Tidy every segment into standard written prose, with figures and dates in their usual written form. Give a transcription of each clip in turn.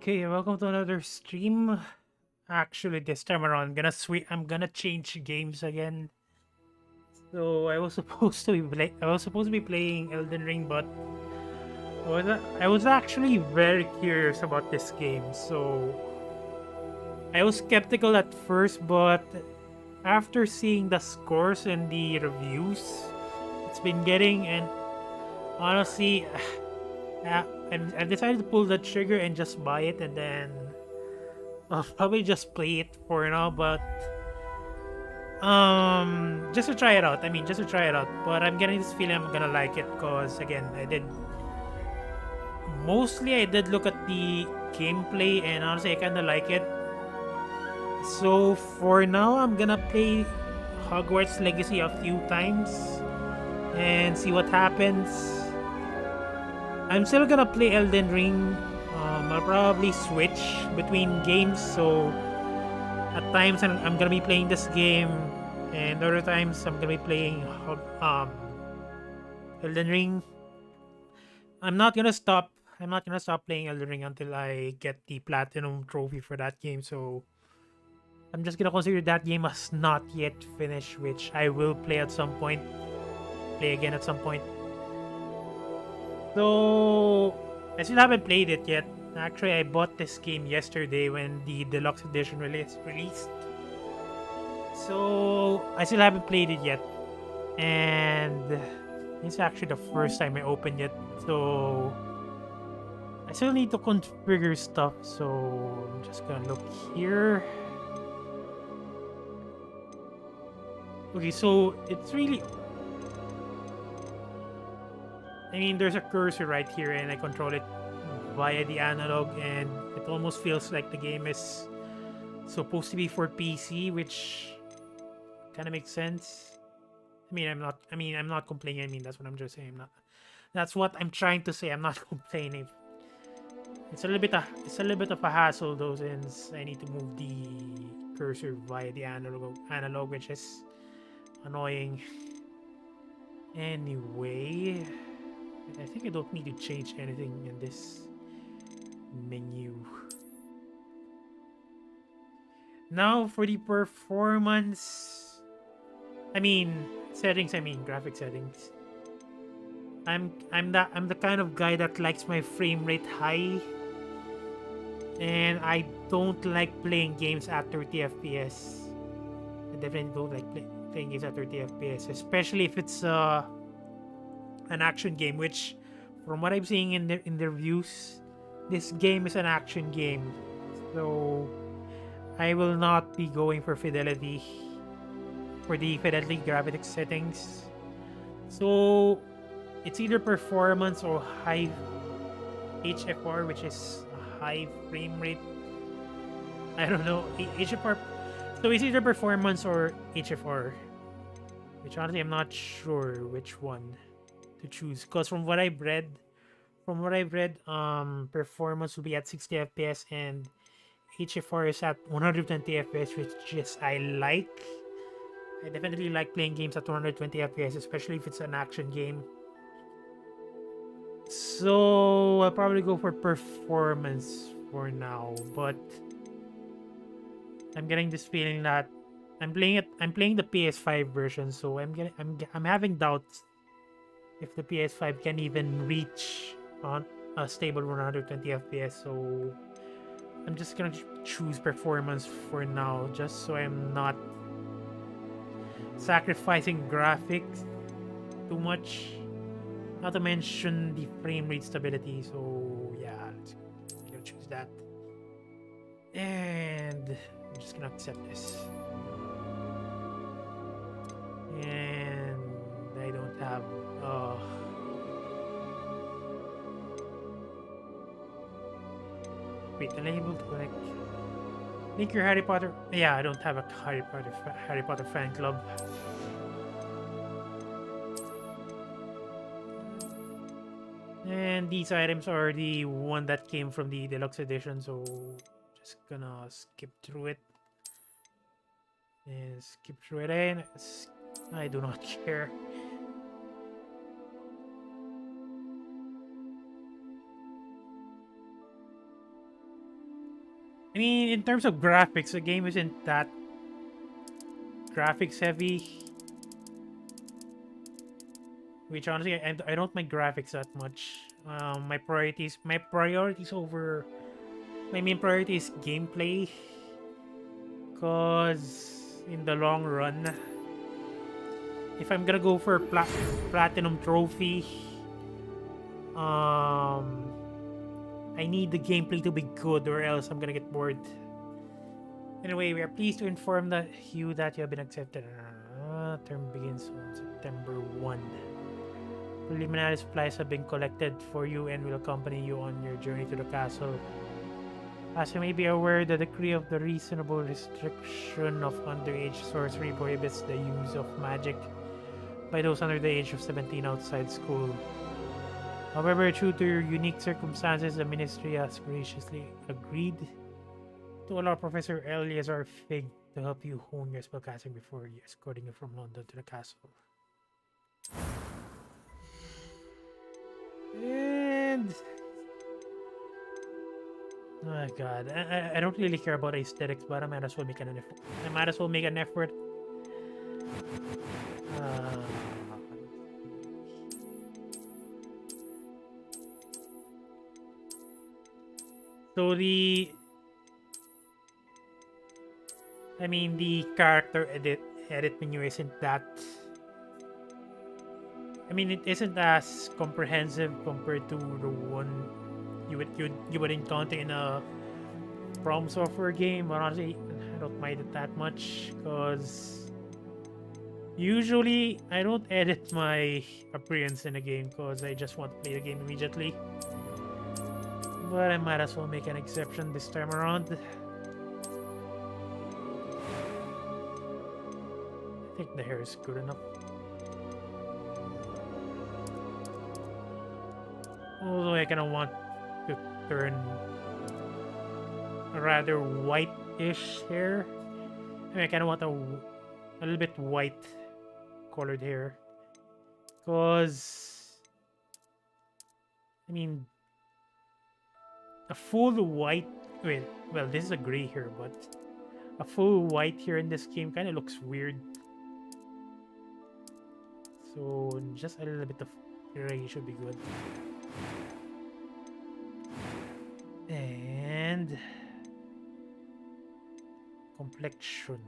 Okay, welcome to another stream. Actually, this time around, I'm gonna change games again. So I was supposed to be playing Elden Ring, but I was actually very curious about this game. So I was skeptical at first, but after seeing the scores and the reviews, it's been getting and honestly, I decided to pull the trigger and just buy it, and then I'll probably just play it for now, but just to try it out. I mean, just to try it out. But I'm getting this feeling I'm gonna like it because again, I did look at the gameplay and honestly, I kind of like it. So for now, I'm gonna play Hogwarts Legacy a few times and see what happens. I'm still gonna play Elden Ring. I'll probably switch between games, so at times I'm gonna be playing this game, and other times I'm gonna be playing Elden Ring. I'm not gonna stop. I'm not gonna stop playing Elden Ring until I get the platinum trophy for that game. So I'm just gonna consider that game as not yet finished, which I will play at some point. Play again at some point. So I still haven't played it yet. Actually, I bought this game yesterday when the deluxe edition released. So I still haven't played it yet, and it's actually the first time I opened it. So I still need to configure stuff. So I'm just gonna look here. Okay, so it's really. I mean, there's a cursor right here, and I control it via the analog, and it almost feels like the game is supposed to be for PC, which kind of makes sense. I'm not complaining. I mean, that's what I'm just saying. That's what I'm trying to say. I'm not complaining. It's a little bit of a hassle though, since I need to move the cursor via the analog, which is annoying. Anyway, I think I don't need to change anything in this menu. Now for the performance. Settings. Graphic settings. I'm the kind of guy that likes my frame rate high, and I don't like playing games at 30 FPS. I definitely don't like playing games at 30 FPS, especially if it's an action game. Which, from what I'm seeing in the reviews, this game is an action game, so I will not be going for fidelity for the fidelity graphics settings. So it's either performance or high HFR, which is a high frame rate. I don't know, HFR. So it's either performance or HFR, which honestly I'm not sure which one to choose. Because from what I've read, performance will be at 60 FPS and HFR is at 120 FPS, which is I like. I definitely like playing games at 120 FPS, especially if it's an action game. So I'll probably go for performance for now, but I'm getting this feeling that I'm playing the PS5 version, so I'm having doubts if the PS5 can even reach on a stable 120 FPS. So I'm just gonna choose performance for now, just so I'm not sacrificing graphics too much. Not to mention the frame rate stability. So yeah, let's go choose that. And I'm just gonna accept this. And I don't have wait, unable to connect. Link your Harry Potter. Yeah, I don't have a Harry Potter fan club. And these items are the one that came from the deluxe edition, so just gonna skip through it. And skip through it, and I do not care. I mean, in terms of graphics, the game isn't that graphics heavy. Which honestly, I don't mind graphics that much. My priorities over my main priority is gameplay. Cause in the long run, if I'm gonna go for platinum trophy, um, I need the gameplay to be good, or else I'm gonna get bored. Anyway, we are pleased to inform you that you have been accepted. Term begins on September 1. Preliminary supplies have been collected for you and will accompany you on your journey to the castle. As you may be aware, the decree of the reasonable restriction of underage sorcery prohibits the use of magic by those under the age of 17 outside school. However, due to your unique circumstances, the Ministry has graciously agreed to allow Professor Eleazar Fig to help you hone your spellcasting before escorting you from London to the castle. And oh god, I don't really care about aesthetics, but I might as well make an effort. I might as well make an effort. So the character edit menu isn't that. I mean, it isn't as comprehensive compared to the one you would encounter in a From Software game. But honestly, I don't mind it that much because usually I don't edit my appearance in a game because I just want to play the game immediately. But I might as well make an exception this time around. I think the hair is good enough. Although I kind of want to turn a rather white-ish hair. I mean, I kind of want a little bit white colored hair. Because, I mean, a full white... well, this is a gray hair, but a full white hair in this game kind of looks weird. So, just a little bit of gray should be good. And complexion.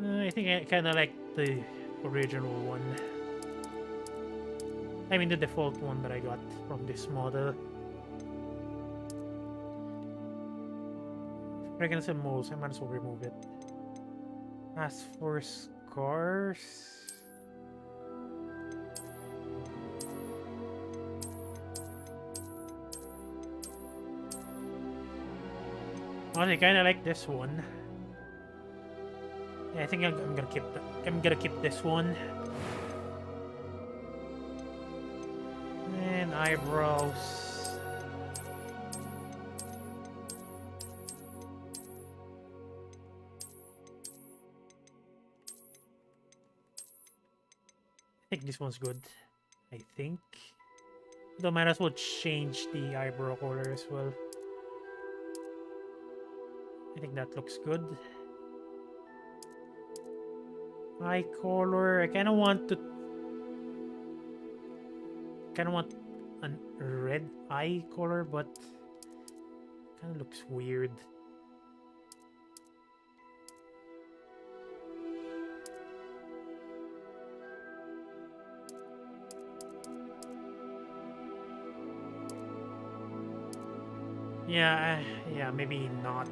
I think I kind of like the original one. I mean the default one that I got from this model. Fragrance and molds, I might as well remove it. As for scars... I kind of like this one. Yeah, I think I'm gonna keep this one. And eyebrows. I think this one's good. I think. Though might as well change the eyebrow color as well. I think that looks good. Eye color. I kind of want a red eye color, but kind of looks weird. Yeah, maybe not.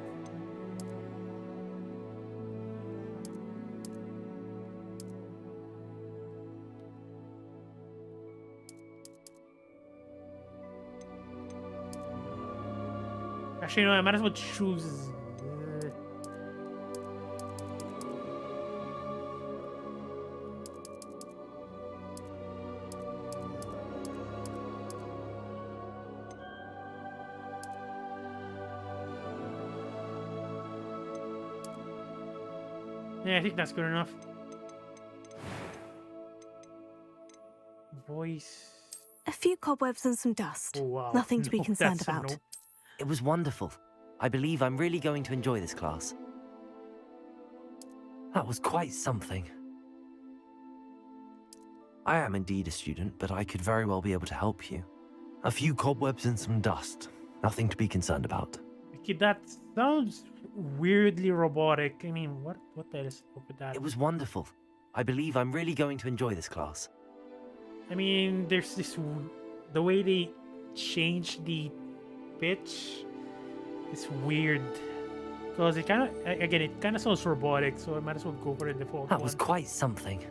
Actually, no, I might as well choose... Yeah, I think that's good enough. voice. A few cobwebs and some dust. Oh, wow. Nothing to be No, concerned that's a about. no. It was wonderful. I believe I'm really going to enjoy this class. That was quite something. I am indeed a student, but I could very well be able to help you. A few cobwebs and some dust. Nothing to be concerned about. Okay, that sounds weirdly robotic. I mean, what the hell is up with that? It was wonderful. I believe I'm really going to enjoy this class. I mean, there's this the way they change the pitch is weird because it kind of it kind of sounds robotic, so I might as well go for the default That one. was quite something.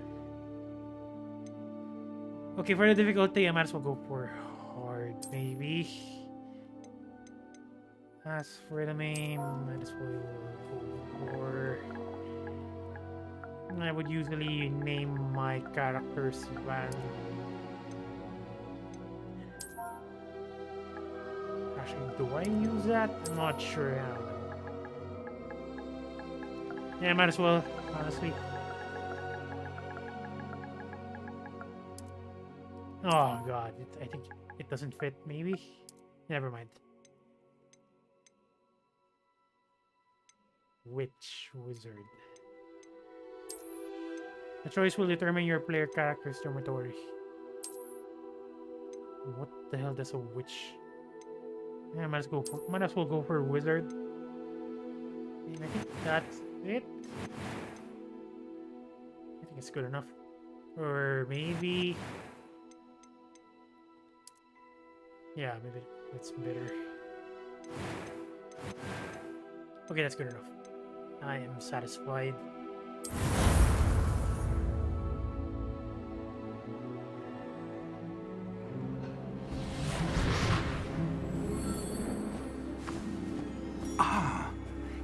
Okay, for the difficulty, I might as well go for hard, maybe. As for the name, might as well go for. I would usually name my characters Van. Actually, do I use that? I'm not sure how. Yeah, might as well, honestly. Oh god, I think it doesn't fit, maybe? Never mind. Witch Wizard. The choice will determine your player character's dormitory. What the hell does a witch? Yeah, might as well go for wizard. And I think that's it. I think it's good enough. Or maybe. Yeah, maybe it's better. Okay, that's good enough. I am satisfied.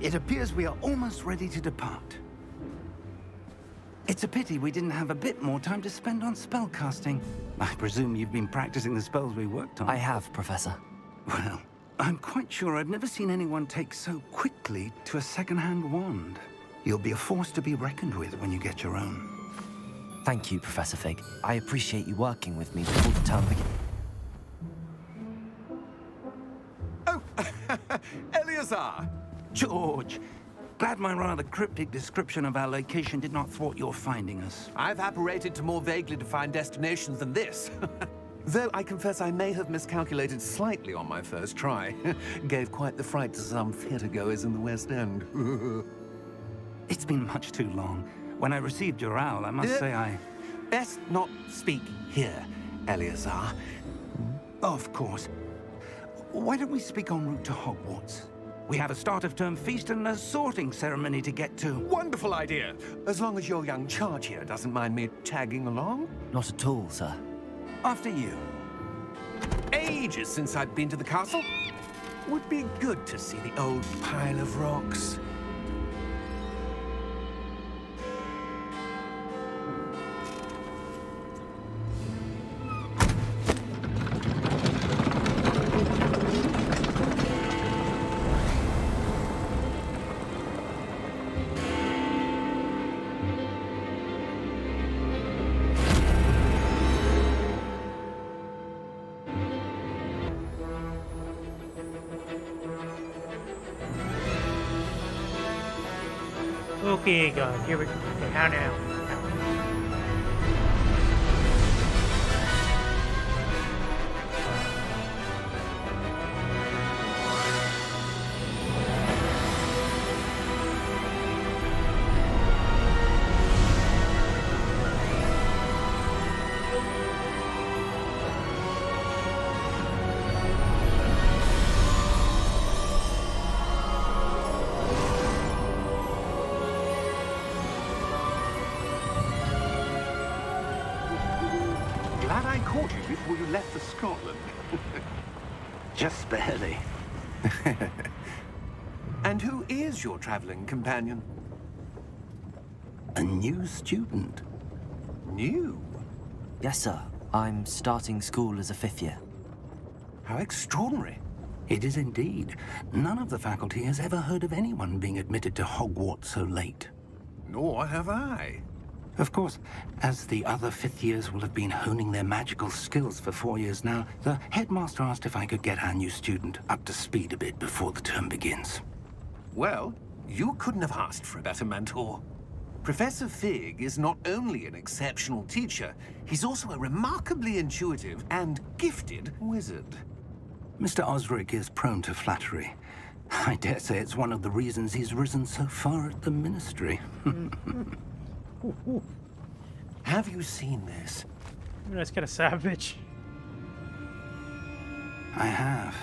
It appears we are almost ready to depart. It's a pity we didn't have a bit more time to spend on spellcasting. I presume you've been practicing the spells we worked on. I have, Professor. Well, I'm quite sure I've never seen anyone take so quickly to a second-hand wand. You'll be a force to be reckoned with when you get your own. Thank you, Professor Fig. I appreciate you working with me before the term begins. Oh, Eleazar! George, glad my rather cryptic description of our location did not thwart your finding us. I've apparated to more vaguely defined destinations than this. Though I confess I may have miscalculated slightly on my first try. Gave quite the fright to some theatergoers in the West End. It's been much too long. When I received your owl, I must say I... Best not speak here, Eleazar. Of course. Why don't we speak en route to Hogwarts? We have a start-of-term feast and a sorting ceremony to get to. Wonderful idea. As long as your young charge here doesn't mind me tagging along. Not at all, sir. After you. Ages since I've been to the castle. Would be good to see the old pile of rocks. Okay, God, here we go. Okay, how now? Glad I caught you before you left for Scotland. Just barely. And who is your traveling companion? A new student. New? Yes, sir. I'm starting school as a 5th year. How extraordinary. It is indeed. None of the faculty has ever heard of anyone being admitted to Hogwarts so late. Nor have I. Of course, as the other fifth years will have been honing their magical skills for 4 years now, the headmaster asked if I could get our new student up to speed a bit before the term begins. Well, you couldn't have asked for a better mentor. Professor Fig is not only an exceptional teacher, he's also a remarkably intuitive and gifted wizard. Mr. Osric is prone to flattery. I dare say it's one of the reasons he's risen so far at the ministry. Have you seen this? That's kind of savage. I have.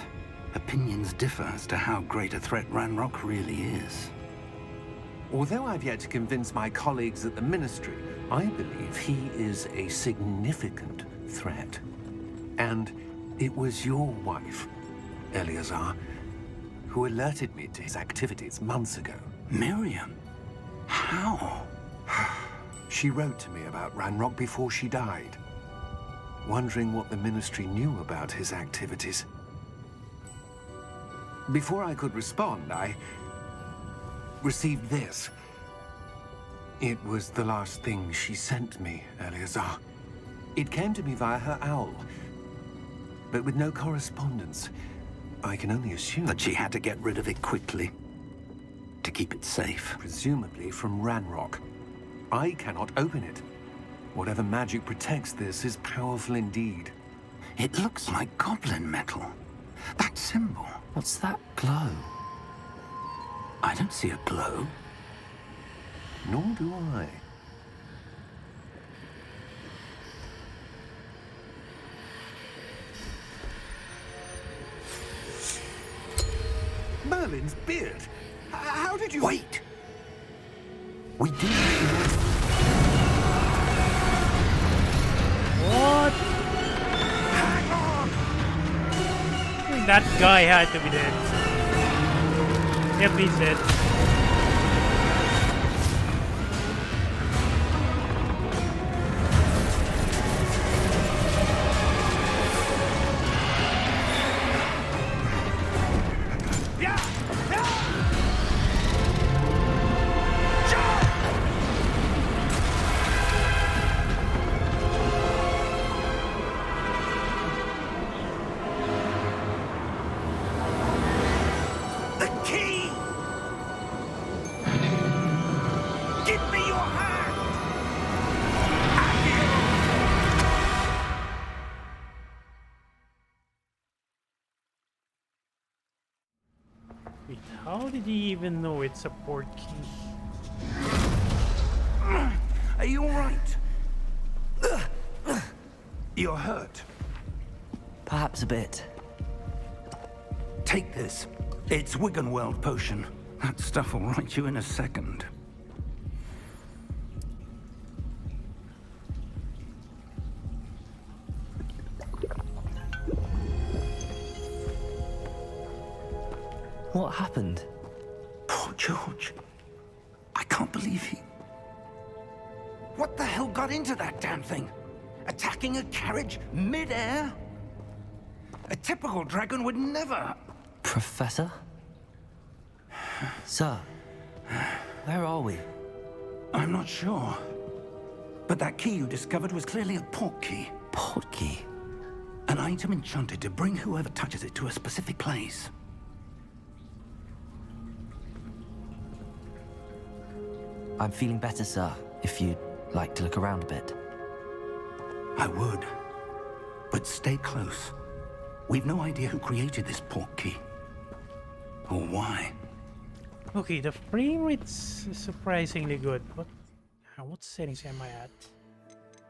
Opinions differ as to how great a threat Ranrock really is. Although I've yet to convince my colleagues at the Ministry, I believe he is a significant threat. And it was your wife, Eleazar, who alerted me to his activities months ago. Miriam? How? She wrote to me about Ranrock before she died, wondering what the Ministry knew about his activities. Before I could respond, I received this. It was the last thing she sent me, Eleazar. It came to me via her owl, but with no correspondence. I can only assume That she had to get rid of it quickly. To keep it safe. presumably from Ranrock. I cannot open it. Whatever magic protects this is powerful indeed. It looks like goblin metal. That symbol. What's that glow? I don't see a glow. Nor do I. Merlin's beard. How did you... Wait! We do. What? Hang on! I mean, that guy had to be dead. Yep, he's dead. The key! Give me your hand! Wait, how did he even know it's a port key? Are you all right? You're hurt. Perhaps a bit. Take this. It's Wiggenweld potion. That stuff will right you in a second. What happened? Poor George. I can't believe he... What the hell got into that damn thing? Attacking a carriage mid-air? A typical dragon would never... Professor? Sir, where are we? I'm not sure. But that key you discovered was clearly a port key. Port key? An item enchanted to bring whoever touches it to a specific place. I'm feeling better, sir, if you'd like to look around a bit. I would. But stay close. We've no idea who created this port key. Or why. Okay, the frame rate's surprisingly good. What settings am I at?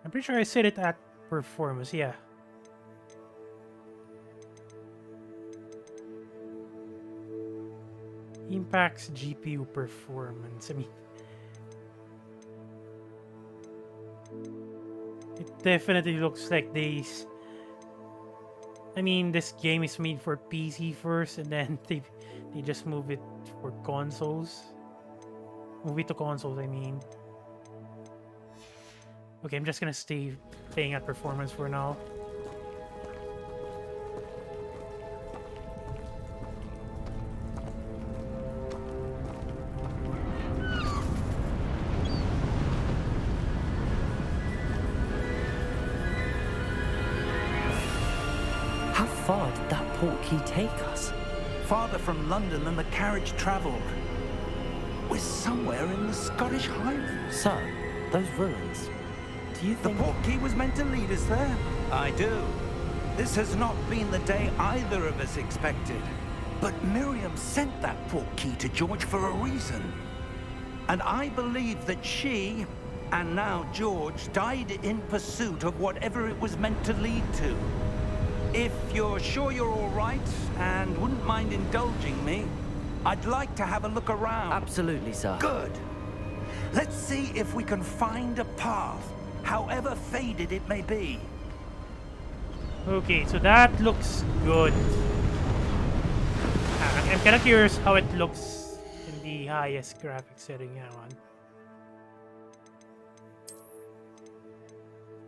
I'm pretty sure I set it at performance, yeah. Impacts GPU performance. I mean, it definitely looks like these. I mean, this game is made for PC first, and then they just move it for consoles. Move it to consoles, I mean. Okay, I'm just gonna stay playing at performance for now. far did that portkey take us? Farther from London than the carriage travelled. We're somewhere in the Scottish Highlands. Sir, those ruins. Do you The think... portkey was meant to lead us there? I do. This has not been the day either of us expected. But Miriam sent that portkey to George for a reason. And I believe that she, and now George, died in pursuit of whatever it was meant to lead to. If you're sure you're all right, and wouldn't mind indulging me, I'd like to have a look around. Absolutely, sir. Good. Let's see if we can find a path, however faded it may be. Okay, so that looks good. I'm kind of curious how it looks in the highest graphic setting now on.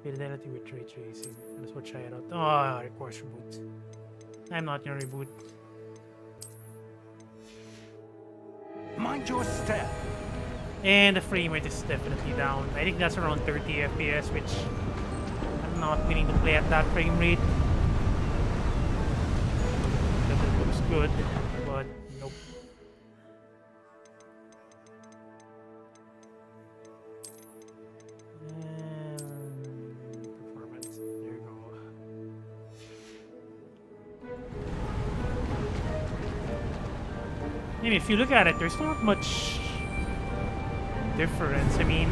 Fidelity with ray tracing. Let's go try it out. Oh, of course, reboot. I'm not gonna reboot. Mind your step. And the frame rate is definitely down. I think that's around 30 FPS, which I'm not willing to play at that frame rate. Definitely looks good, but nope. Performance. There you go. I mean, if you look at it, there's not much difference. I mean,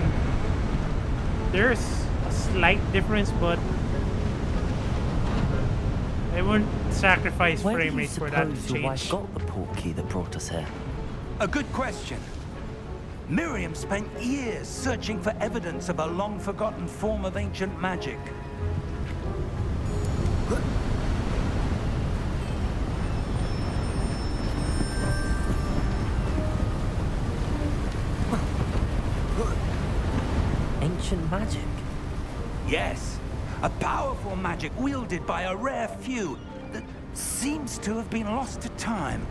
there's a slight difference, but I wouldn't sacrifice Where frame do you rate for that to suppose your wife change. got the portkey that brought us here? A good question. Miriam spent years searching for evidence of a long-forgotten form of ancient magic. Ancient magic? Yes, a powerful magic wielded by a rare few that seems to have been lost to time.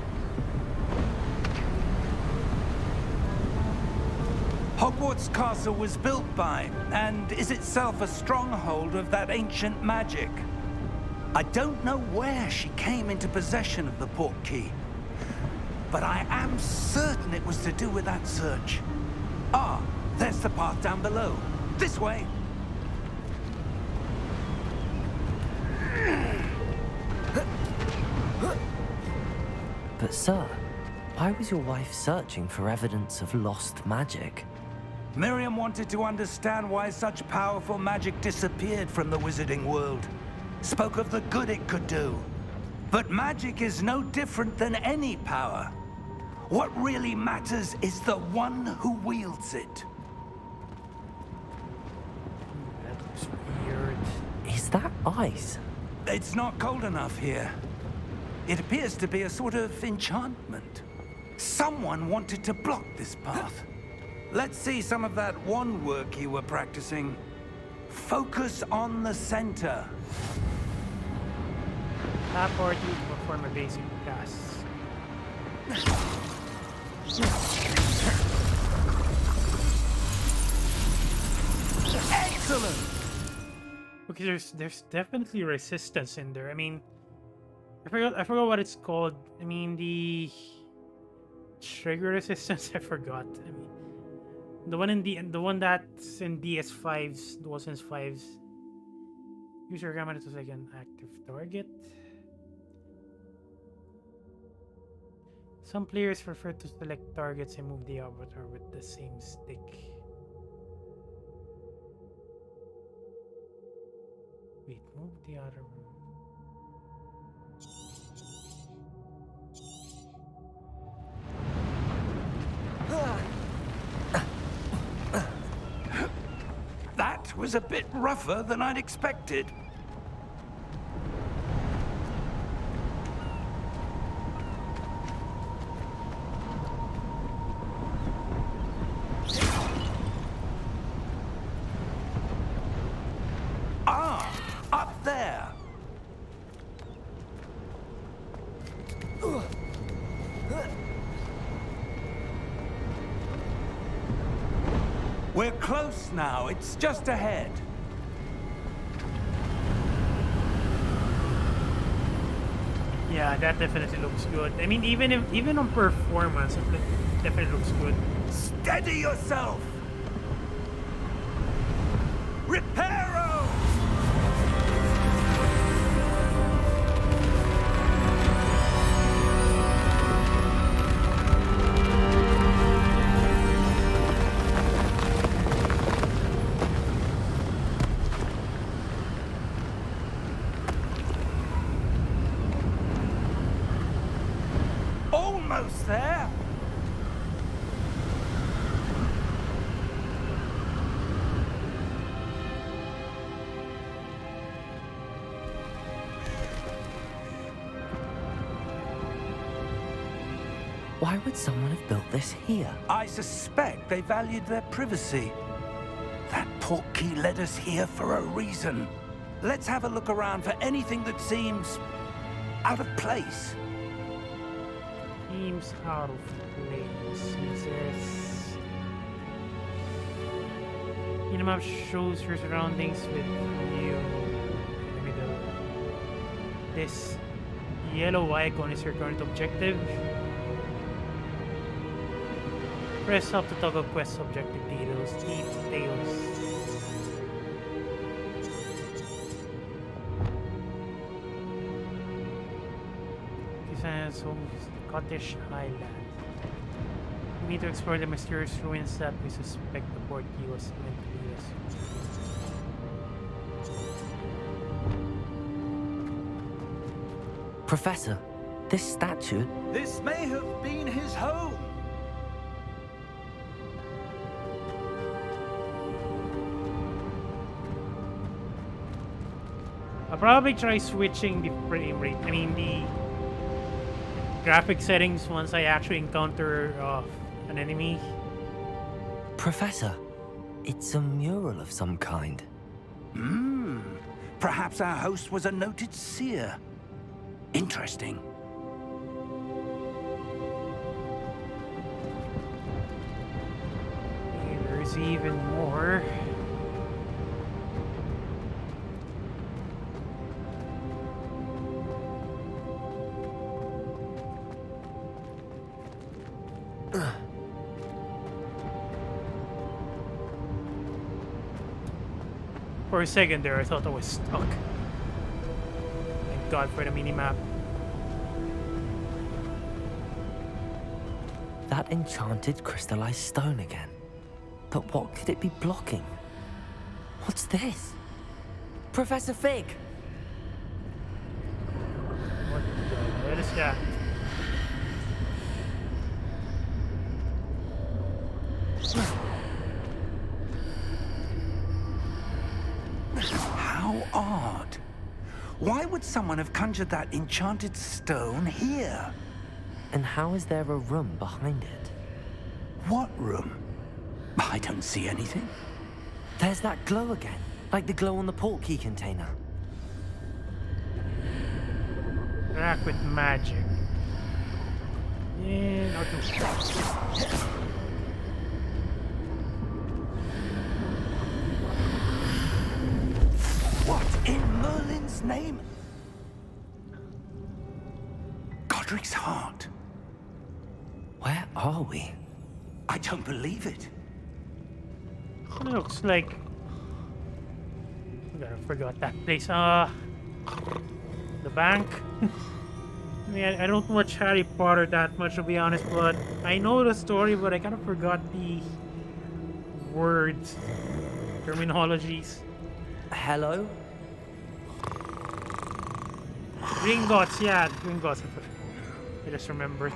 Hogwarts Castle was built by, and is itself a stronghold of that ancient magic. I don't know where she came into possession of the portkey, but I am certain it was to do with that search. Ah, there's the path down below. This way. But sir, why was your wife searching for evidence of lost magic? Miriam wanted to understand why such powerful magic disappeared from the wizarding world. Spoke of the good it could do. But magic is no different than any power. What really matters is the one who wields it. That looks weird. Is that ice? It's not cold enough here. It appears to be a sort of enchantment. Someone wanted to block this path. Let's see some of that wand work you were practicing. Focus on the center. Tap or to perform a basic cast. Excellent! Okay, there's definitely resistance in there. I mean, I forgot what it's called. I mean, the trigger resistance. I forgot. I mean, the one that's in DS5s, DualSense 5s. Use your camera to like an active target. Some players prefer to select targets and move the avatar with the same stick. Wait, move the other one. That was a bit rougher than I'd expected. Ah, up there. We're close now. It's just ahead. Yeah, that definitely looks good. I mean, even on performance, definitely looks good. Steady yourself! Reparo! Almost there! Why would someone have built this here? I suspect they valued their privacy. That portkey led us here for a reason. Let's have a look around for anything that seems out of place. Seems out of place. Jesus. Minimap shows your surroundings with you in the middle. This yellow icon is your current objective. Press up to toggle quest objective details. This is Scottish Highland. We need to explore the mysterious ruins that we suspect the portkey was meant to lead us to. Professor, this statue... This may have been his home. I'll probably try switching the frame rate. I mean, the graphic settings once I actually encounter an enemy. Professor, it's a mural of some kind. Perhaps our host was a noted seer. Interesting. There's even more. For a second there, I thought I was stuck. Thank God for the minimap. That enchanted crystallized stone again. But what could it be blocking? What's this? Professor Fig! What the hell is that? How odd. Why would someone have conjured that enchanted stone here? And how is there a room behind it? What room? I don't see anything. There's that glow again, like the glow on the portkey container. Rack with magic. Yeah, okay. What in Merlin's name? Godric's heart. Where are we? I don't believe it. It looks like... I forgot that place. The bank. I mean, I don't watch Harry Potter that much, to be honest, but I know the story, but I kind of forgot the words, terminologies. Hello? Gringotts, yeah, Gringotts. I just remembered.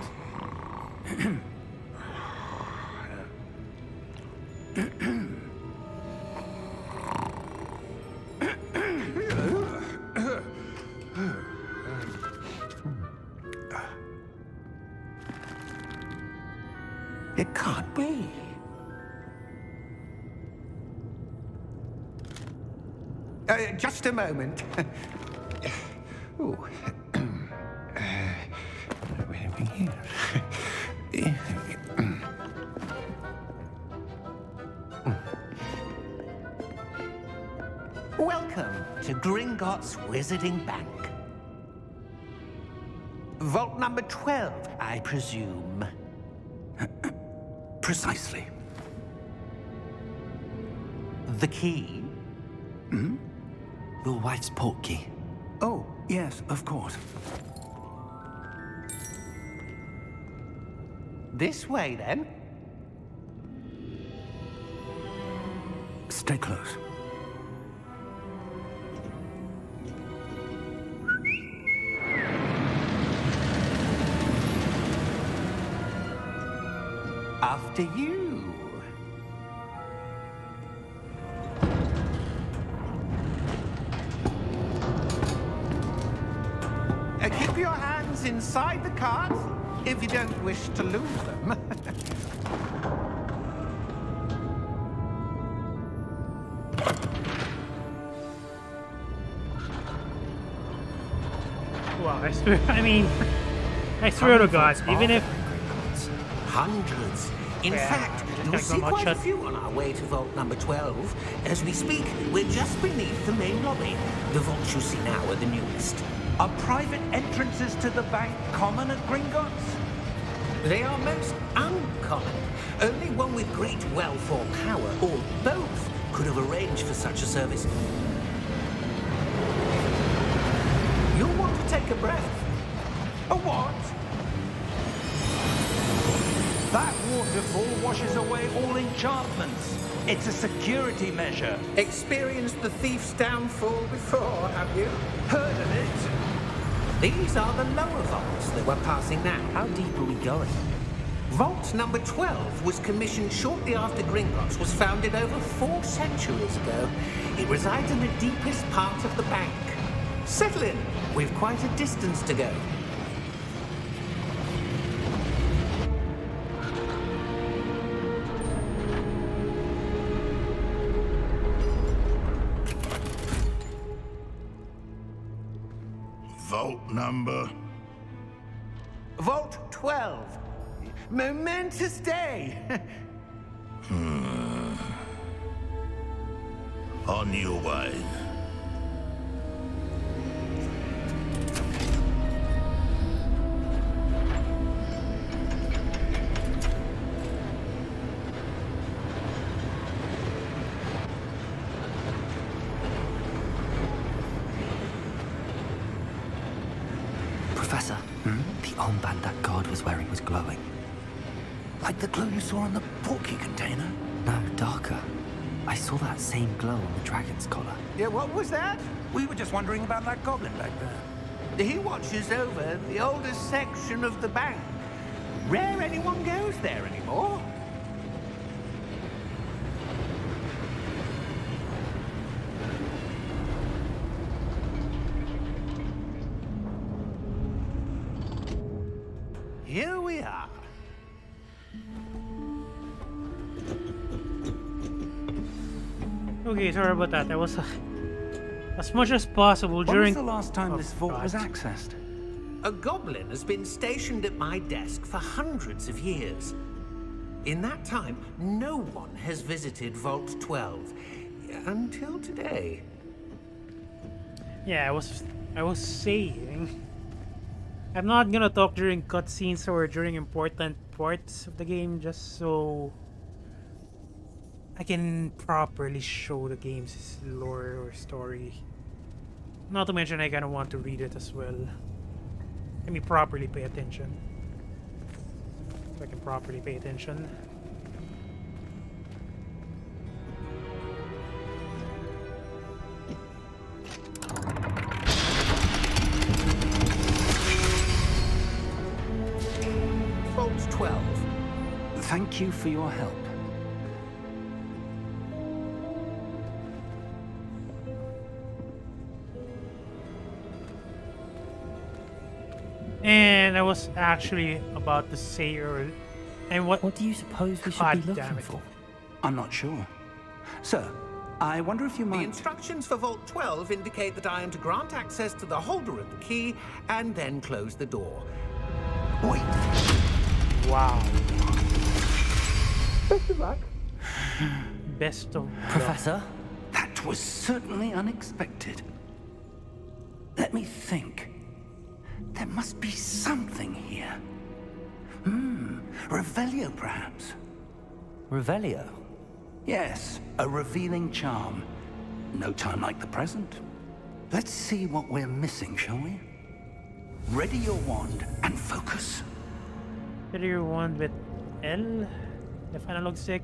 It can't be. Just a moment. Ooh. Where are we here? Welcome to Gringotts Wizarding Bank. Vault number 12, I presume. Precisely. The key? Your wife's portkey. Oh, yes, of course. This way, then. Stay close. After you. Keep your hands inside the cart if you don't wish to lose them. Wow, I swear, I swear to God, even if... Hundreds. In Yeah, fact, just you'll gotta see go much quite a shut- few on our way to vault number 12. As we speak, we're just beneath the main lobby. The vaults you see now are the newest. Are private entrances to the bank common at Gringotts? They are most uncommon. Only one with great wealth or power, or both, could have arranged for such a service. You'll want to take a breath. A what? That waterfall washes away all enchantments. It's a security measure. Experienced the thief's downfall before, have you? Heard of it? These are the lower vaults that we're passing now. How deep are we going? Vault number 12 was commissioned shortly after Gringotts was founded over 4 centuries ago. It resides in the deepest part of the bank. Settle in. We've quite a distance to go. Vault number. Vault 12. Momentous day. On your way. Professor, the armband that guard was wearing was glowing. Like the glow you saw on the portkey container? No, darker. I saw that same glow on the dragon's collar. Yeah, what was that? We were just wondering about that goblin back there. He watches over the oldest section of the bank. Rare anyone goes there anymore. Here we are. Okay, sorry about that. I was as much as possible When during... was the last time Oh, this vault was God. accessed? A goblin has been stationed at my desk for hundreds of years. In that time, no one has visited Vault 12 until today. Yeah, I was saying... I'm not gonna talk during cutscenes or during important parts of the game just so I can properly show the game's lore or story. Not to mention I kinda want to read it as well. Let me properly pay attention. So I can properly pay attention. Vault 12. Thank you for your help. And I was actually about to say earlier, and what What do you suppose we should God be damn looking it. for? I'm not sure. Sir, I wonder if you The might... instructions for Vault 12 indicate that I am to grant access to the holder of the key and then close the door. Wait. Wow. Best of luck. Best of luck. Professor? That was certainly unexpected. Let me think. There must be something here. Revelio, perhaps? Revelio? Yes, a revealing charm. No time like the present. Let's see what we're missing, shall we? Ready your wand and focus. Hit your wand with L, left analog stick,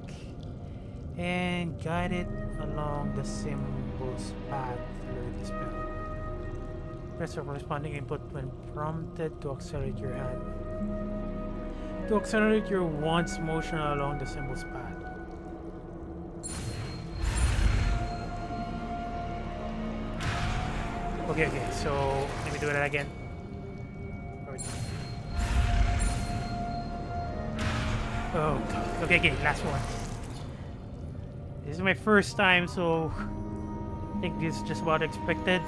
and guide it along the symbol's path through the spell. Press the corresponding input when prompted to accelerate your hand. To accelerate your wand's motion along the symbol's path. Okay, so let me do that again. Oh god. Okay, last one. This is my first time, so I think this is just about expected.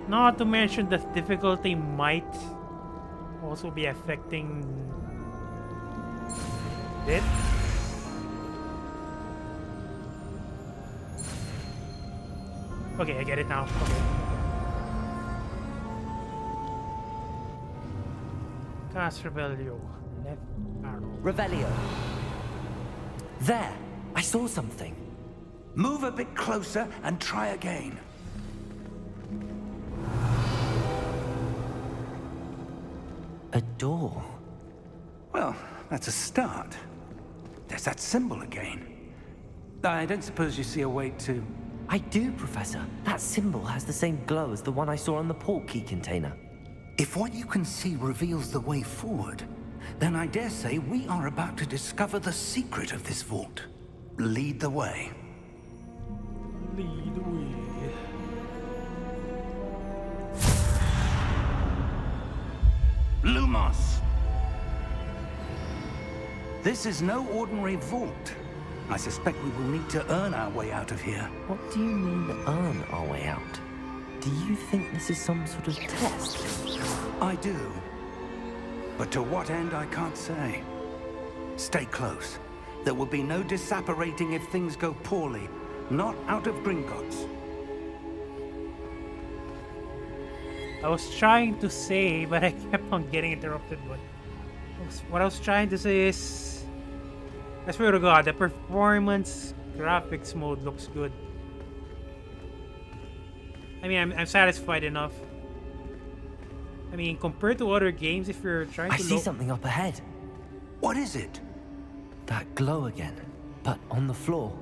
Not to mention the difficulty might also be affecting it. Okay, I get it now. Okay. Cast Revelio. Left arrow. Revelio. There! I saw something. Move a bit closer and try again. A door. Well, that's a start. There's that symbol again. I don't suppose you see a way to... I do, Professor. That symbol has the same glow as the one I saw on the port key container. If what you can see reveals the way forward, then I dare say we are about to discover the secret of this vault. Lead the way. Lead the way. Lumos! This is no ordinary vault. I suspect we will need to earn our way out of here. What do you mean, earn our way out? Do you think this is some sort of test? I do. But to what end, I can't say. Stay close. There will be no disapparating if things go poorly. Not out of Gringotts. I was trying to say, but I kept on getting interrupted. But what I was trying to say is, I swear to God, the performance graphics mode looks good. I mean, I'm satisfied enough. I mean, compared to other games, if you're trying to I see something up ahead. What is it? That glow again, but on the floor.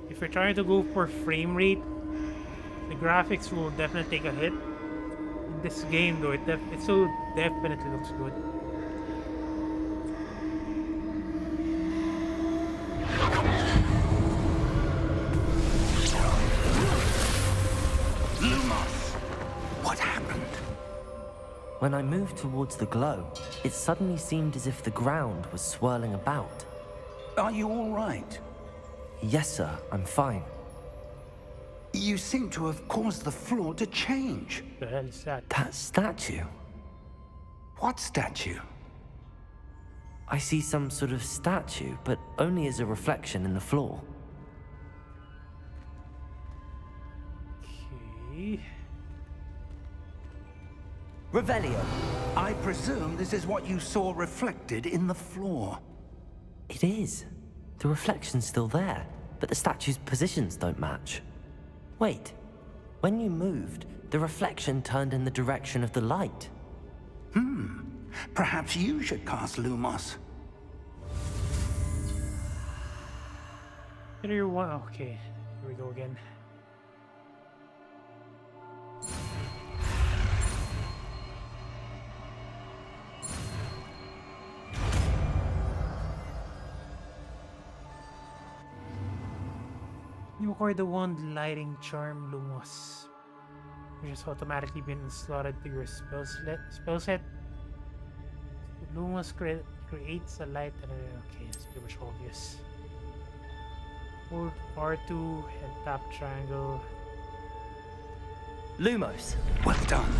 If you're trying to go for frame rate, the graphics will definitely take a hit. In this game, though, it so definitely looks good. Lumos! What happened? When I moved towards the glow, it suddenly seemed as if the ground was swirling about. Are you all right? Yes, sir, I'm fine. You seem to have caused the floor to change. The hell is that? That statue. What statue? I see some sort of statue, but only as a reflection in the floor. Okay. Revelio. I presume this is what you saw reflected in the floor. It is. The reflection's still there, but the statue's positions don't match. Wait. When you moved, the reflection turned in the direction of the light. Perhaps you should cast Lumos. Here one. Okay, here we go again. You acquire the wand lighting charm Lumos, which has automatically been slotted to your spell set. Lumos creates a light. Okay, it's pretty much obvious. Hold R2 and tap triangle. Lumos. Well done.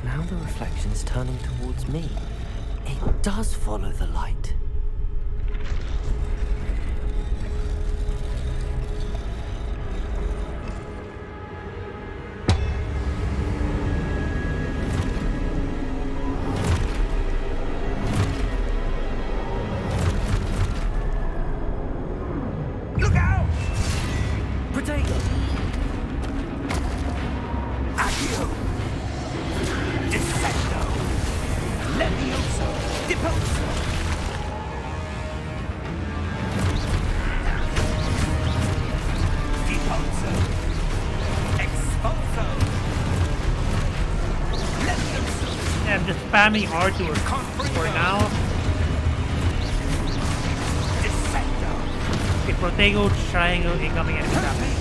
Now the reflection's turning towards me. It does follow the light. just spamming R2 for now. Okay, Protego, triangle, incoming enemy damage.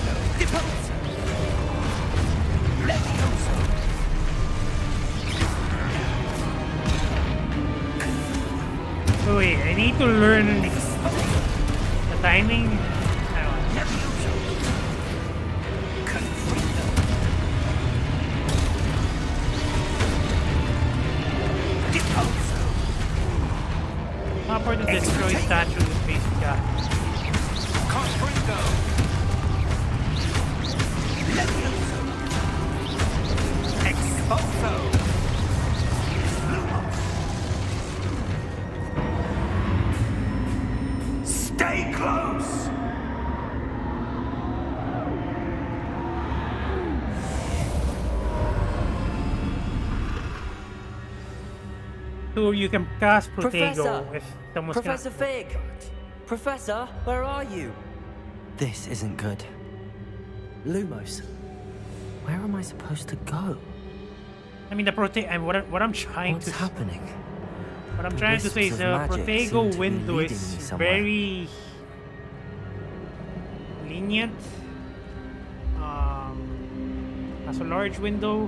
So wait, I need to learn the timing. Hang on. Not for the destroy statue with basic damage. Stay close! So you can cast Protego Professor! if someone's Professor gonna... Fig! Professor, where are you? This isn't good. Lumos, where am I supposed to go? I mean, the Protego... What I'm trying What's to... happening? What I'm The trying to say is wisps the of magic seem Protego to be window leading is me somewhere. very lenient. Has a large window.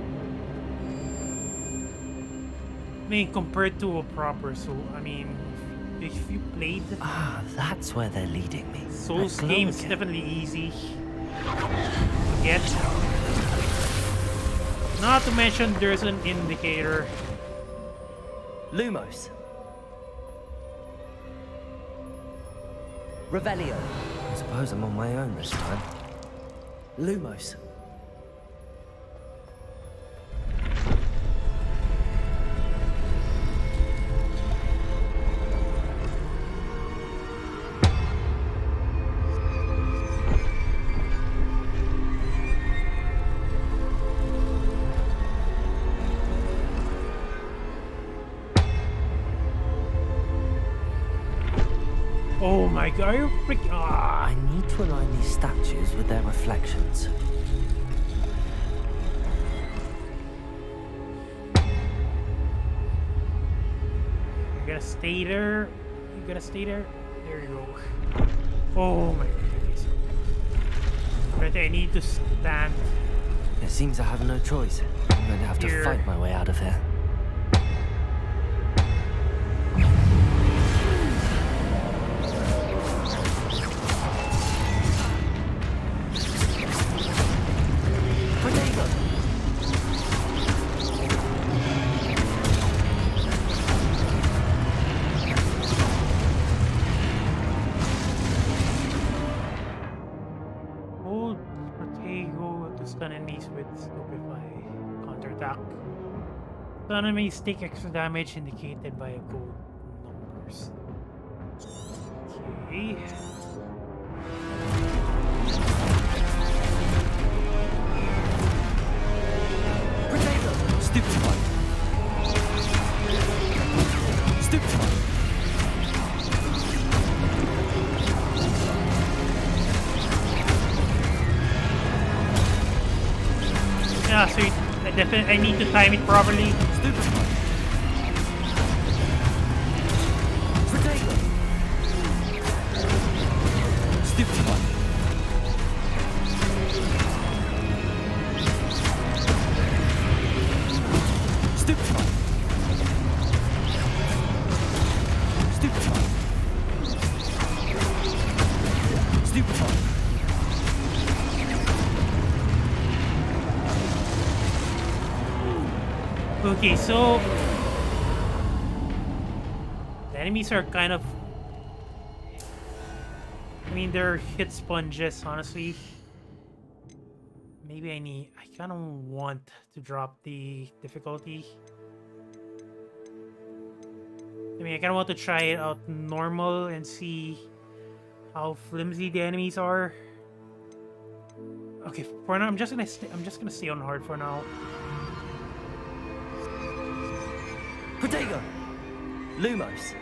I mean, compared to a proper Soul. I mean, if you played Ah, that's where they're leading me. Souls That glow games, again. definitely easy to get. Not to mention, there's an indicator. Lumos. Revelio. I suppose I'm on my own this time. Lumos. Oh my god, are you freaking... I need to align these statues with their reflections. You gotta stay there. You gotta stay there. There you go. Oh my god. Okay, so... But I need to stand. It seems I have no choice. I'm going to have Here. to fight my way out of here. Hold Protego to stun enemies with Stupefy. Counterattack. Stun enemies take extra damage indicated by a gold numbers. Okay. Stupefy. Stupefy. Yeah, so I need to time it properly. Stupefy. Protego. Stupefy. Stupefy. Stupefy. Stupefy. Okay, so the enemies are kind of, I mean, they're hit sponges, honestly. Maybe I kind of want to drop the difficulty. I mean, I kind of want to try it out normal and see how flimsy the enemies are. Okay, for now, I'm just gonna stay on hard for now. Protego. Lumos.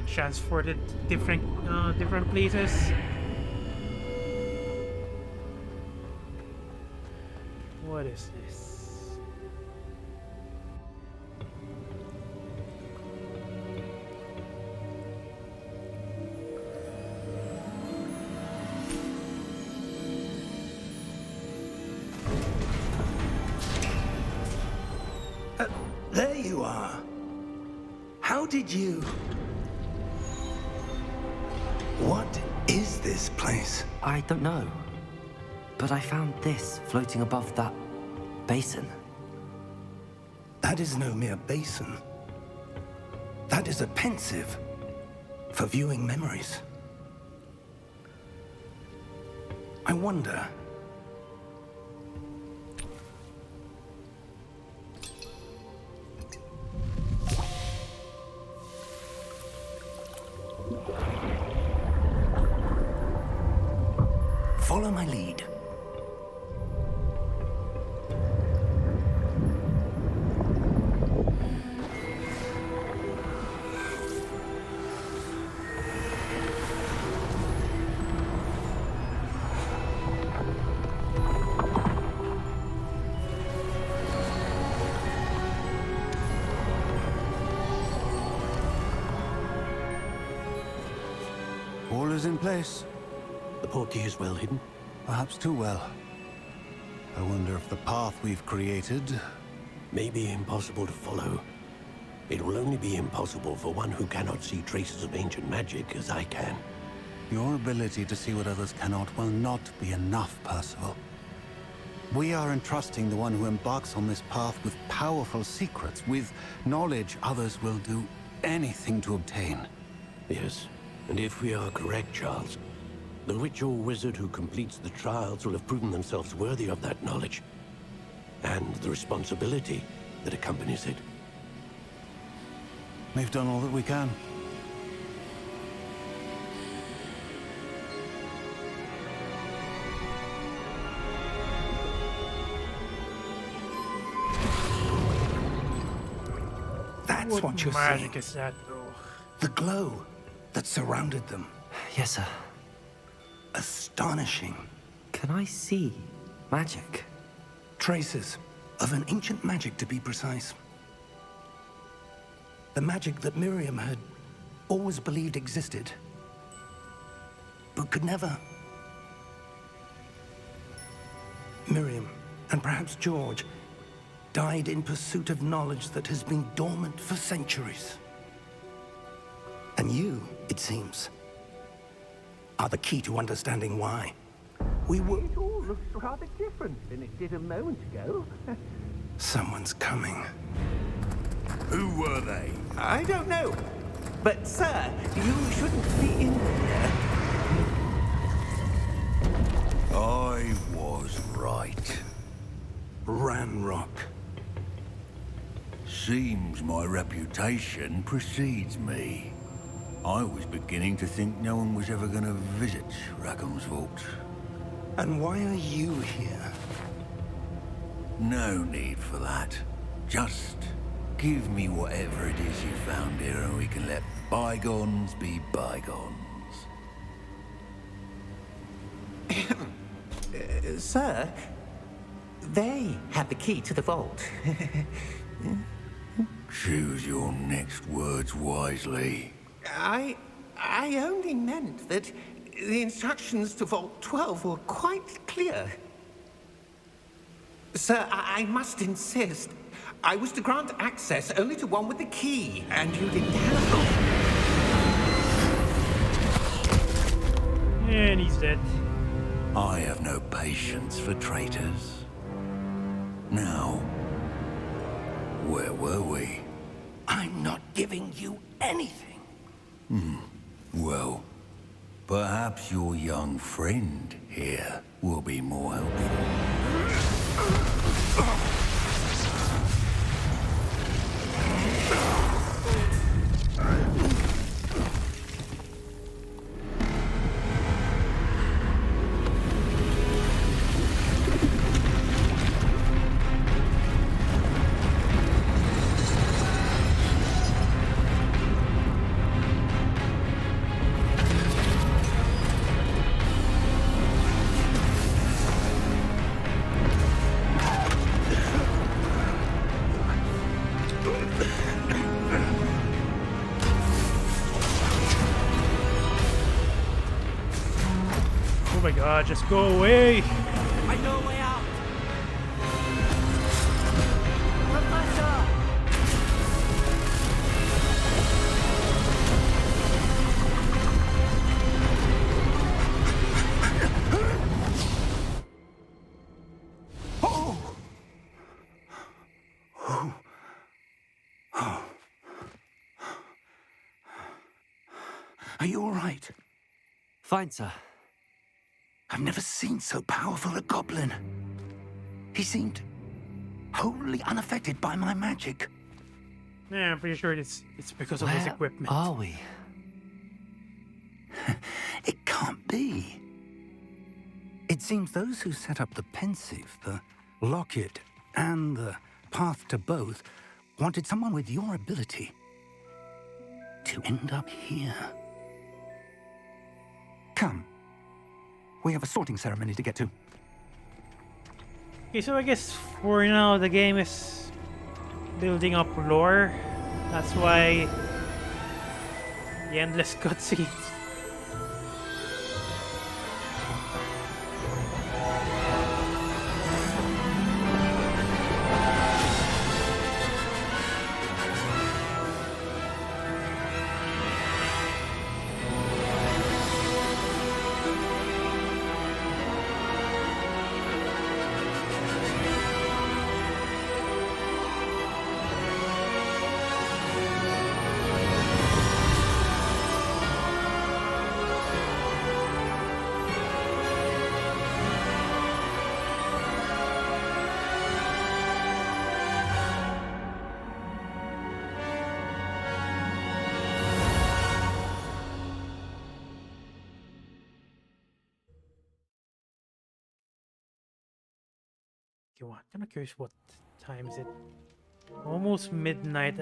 transported different different places. What is this? There you are. How did you... What is this place? I don't know. But I found this floating above that basin. That is no mere basin. That is a pensive for viewing memories. I wonder... Follow my lead. All is in place. The portkey is well hidden. Perhaps too well. I wonder if the path we've created... May be impossible to follow. It will only be impossible for one who cannot see traces of ancient magic as I can. Your ability to see what others cannot will not be enough, Percival. We are entrusting the one who embarks on this path with powerful secrets, with knowledge others will do anything to obtain. Yes, and if we are correct, Charles, the witch or wizard who completes the trials will have proven themselves worthy of that knowledge, and the responsibility that accompanies it. We've done all that we can. That's what you're magic seeing. is that, though? The glow that surrounded them. Yes, sir. Astonishing. Can I see magic? Traces of an ancient magic, to be precise. The magic that Miriam had always believed existed, but could never. Miriam, and perhaps George, died in pursuit of knowledge that has been dormant for centuries. And you, it seems, are the key to understanding why. We were... It all looks rather different than it did a moment ago. Someone's coming. Who were they? I don't know. But, sir, you shouldn't be in here. I was right. Ranrock. Seems my reputation precedes me. I was beginning to think no one was ever going to visit Rackham's vault. And why are you here? No need for that. Just give me whatever it is you found here and we can let bygones be bygones. Sir, they have the key to the vault. Choose your next words wisely. I only meant that the instructions to Vault 12 were quite clear. Sir, I must insist. I was to grant access only to one with the key, and you didn't have And he's dead. I have no patience for traitors. Now, where were we? I'm not giving you anything. Well, perhaps your young friend here will be more helpful. god, just go away! I know a way out! Professor! Are you all right? Fine, sir. I've never seen so powerful a goblin. He seemed wholly unaffected by my magic. Yeah, I'm pretty sure it's because of his Where equipment. are we? It can't be. It seems those who set up the pensive, the locket, and the path to both wanted someone with your ability to end up here. Come. We have a sorting ceremony to get to. Okay, so I guess for now the game is building up lore. That's why the endless cutscenes. Okay, I'm kind of curious what time is it? Almost midnight.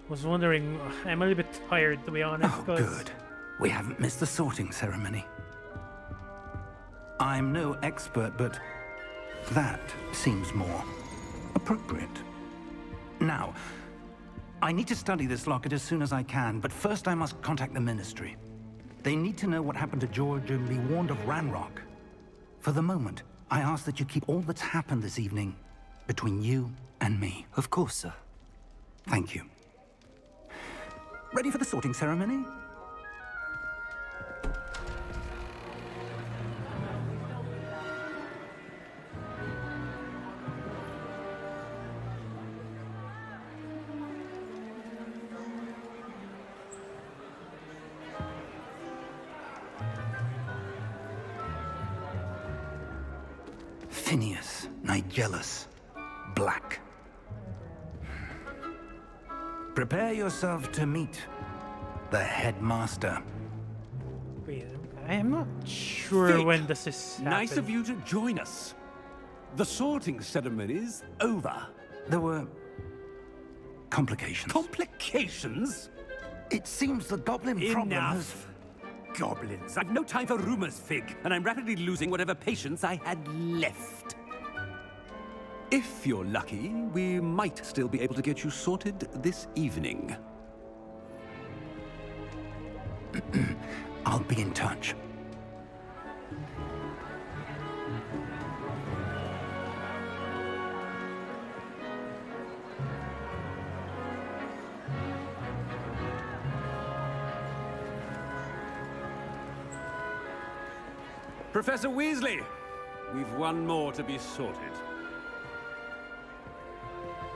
Was wondering. I'm a little bit tired, to be honest. Oh, good. We haven't missed the sorting ceremony. I'm no expert, but that seems more appropriate. Now, I need to study this locket as soon as I can, but first I must contact the Ministry. They need to know what happened to George and be warned of Ranrock. For the moment, I ask that you keep all that's happened this evening between you and me. Of course, sir. Thank you. Ready for the sorting ceremony? Phineas Nigellus Black. Prepare yourself to meet the headmaster. Wait, I'm not sure Vic, when does this happen. nice of you to join us. The sorting ceremony's over. There were complications. Complications? It seems the goblin problem has... Enough. Goblins. I've no time for rumors, Fig, and I'm rapidly losing whatever patience I had left. If you're lucky, we might still be able to get you sorted this evening. I'll be in touch. Professor Weasley, we've one more to be sorted.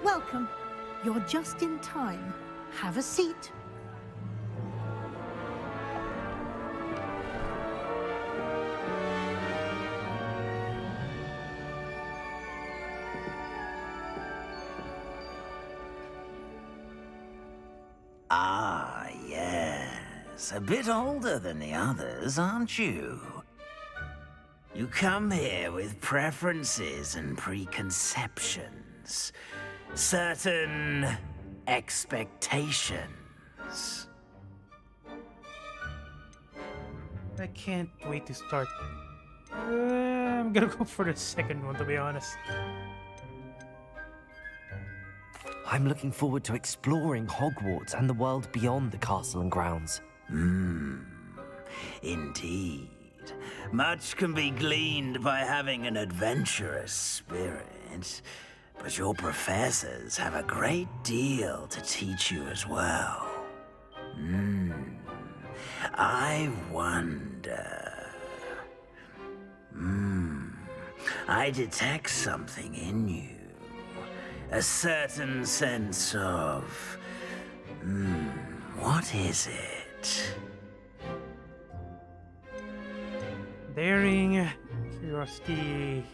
Welcome. You're just in time. Have a seat. Ah, yes. A bit older than the others, aren't you? You come here with preferences and preconceptions. Certain expectations. I can't wait to start. I'm gonna go for the second one, to be honest. I'm looking forward to exploring Hogwarts and the world beyond the castle and grounds. Indeed. Much can be gleaned by having an adventurous spirit, but your professors have a great deal to teach you as well. I wonder... I detect something in you. A certain sense of... what is it? Daring, curiosity.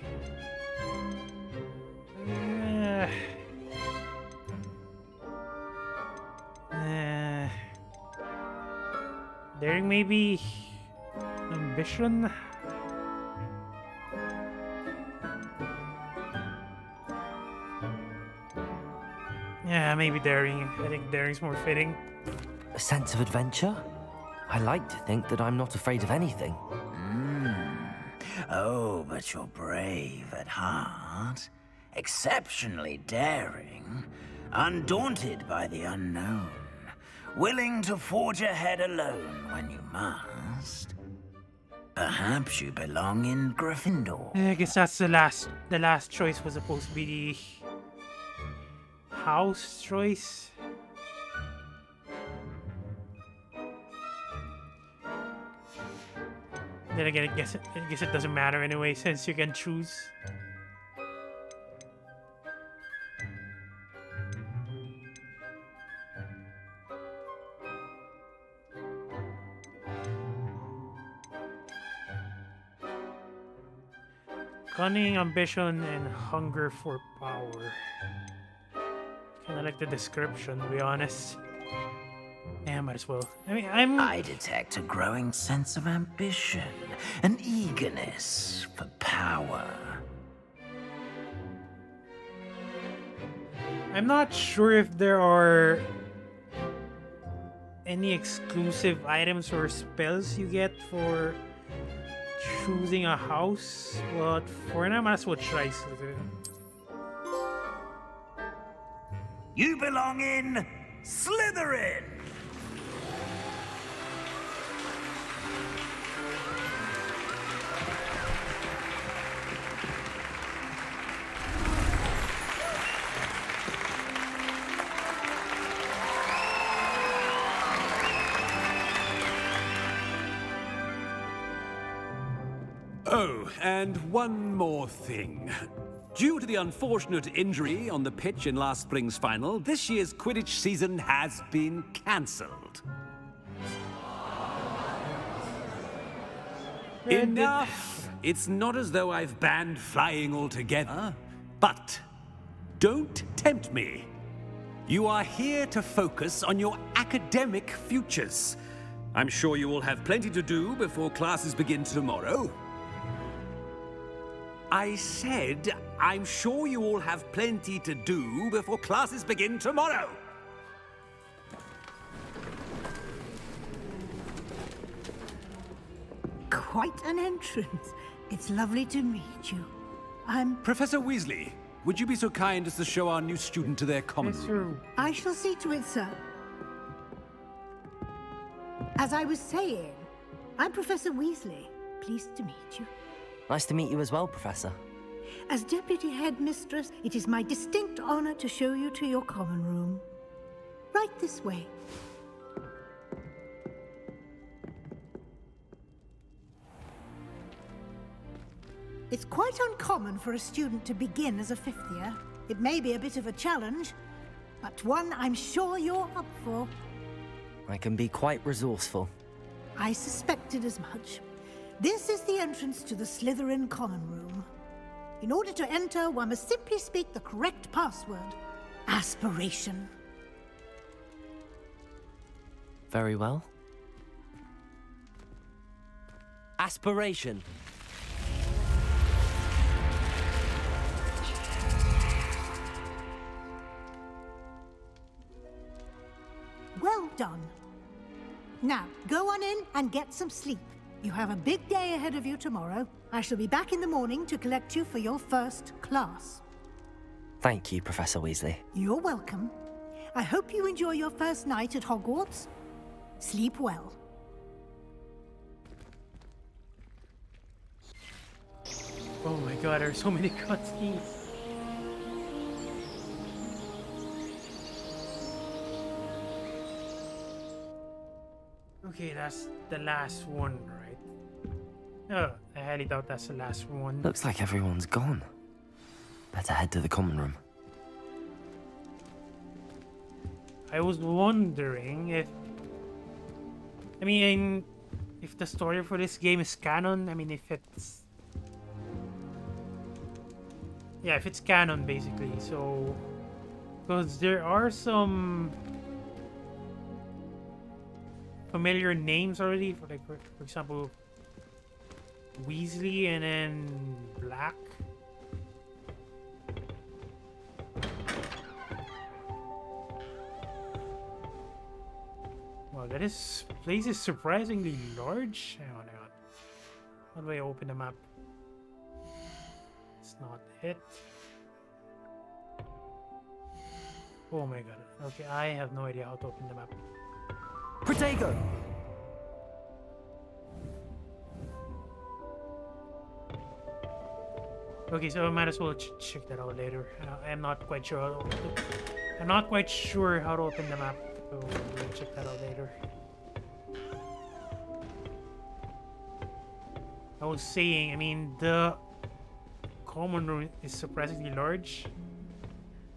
Daring, maybe. Ambition. Yeah, maybe daring. I think daring's more fitting. A sense of adventure? I like to think that I'm not afraid of anything. Oh, but you're brave at heart. Exceptionally daring. Undaunted by the unknown. Willing to forge ahead alone when you must. Perhaps you belong in Gryffindor. I guess that's the last choice was supposed to be the house choice. Then again, I guess it doesn't matter anyway, since you can choose. Cunning, ambition, and hunger for power. Kinda like the description, to be honest. Yeah, might as well. I detect a growing sense of ambition, an eagerness for power. I'm not sure if there are any exclusive items or spells you get for choosing a house, but for now, I might as well try Slytherin. You belong in Slytherin! Oh, and one more thing. Due to the unfortunate injury on the pitch in last spring's final, this year's Quidditch season has been cancelled. Enough! It's not as though I've banned flying altogether, but don't tempt me. You are here to focus on your academic futures. I'm sure you will have plenty to do before classes begin tomorrow. I said, I'm sure you all have plenty to do before classes begin tomorrow. Quite an entrance. It's lovely to meet you. I'm... Professor Weasley, would you be so kind as to show our new student to their common room? I shall see to it, sir. As I was saying, I'm Professor Weasley. Pleased to meet you. Nice to meet you as well, Professor. As Deputy Headmistress, it is my distinct honor to show you to your common room. Right this way. It's quite uncommon for a student to begin as a fifth year. It may be a bit of a challenge, but one I'm sure you're up for. I can be quite resourceful. I suspected as much. This is the entrance to the Slytherin common room. In order to enter, one must simply speak the correct password. Aspiration. Very well. Aspiration. Well done. Now, go on in and get some sleep. You have a big day ahead of you tomorrow. I shall be back in the morning to collect you for your first class. Thank you, Professor Weasley. You're welcome. I hope you enjoy your first night at Hogwarts. Sleep well. Oh my god, there's so many cutscenes. Okay, that's the last one, right? Oh, I highly doubt that's the last one. Looks like everyone's gone. Better head to the common room. I was wondering if... I mean, if the story for this game is canon. I mean, if it's... Yeah, if it's canon, basically. So... Because there are some... familiar names already. For, like, for example... Weasley and then Black. Wow, this place is surprisingly large. Hang on. How do I open the map? It's not it. Oh my god. Okay, I have no idea how to open the map. Protego! Okay, so I might as well check that out later. I'm not quite sure how to, I'm not quite sure how to open the map, so we'll check that out later. I was saying, I mean, the common room is surprisingly large.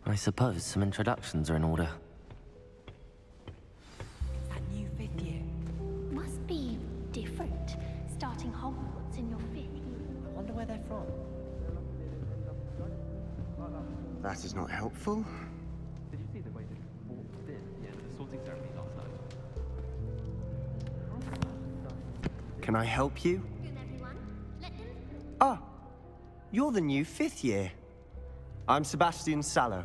I suppose some introductions are in order. That new 5th year. Must be different, starting Hogwarts in your 5th year. I wonder where they're from. That is not helpful. Did you see the way they walked in? Yeah, the sorting ceremony last night. Can I help you? Ah, you're the new 5th year. I'm Sebastian Sallow.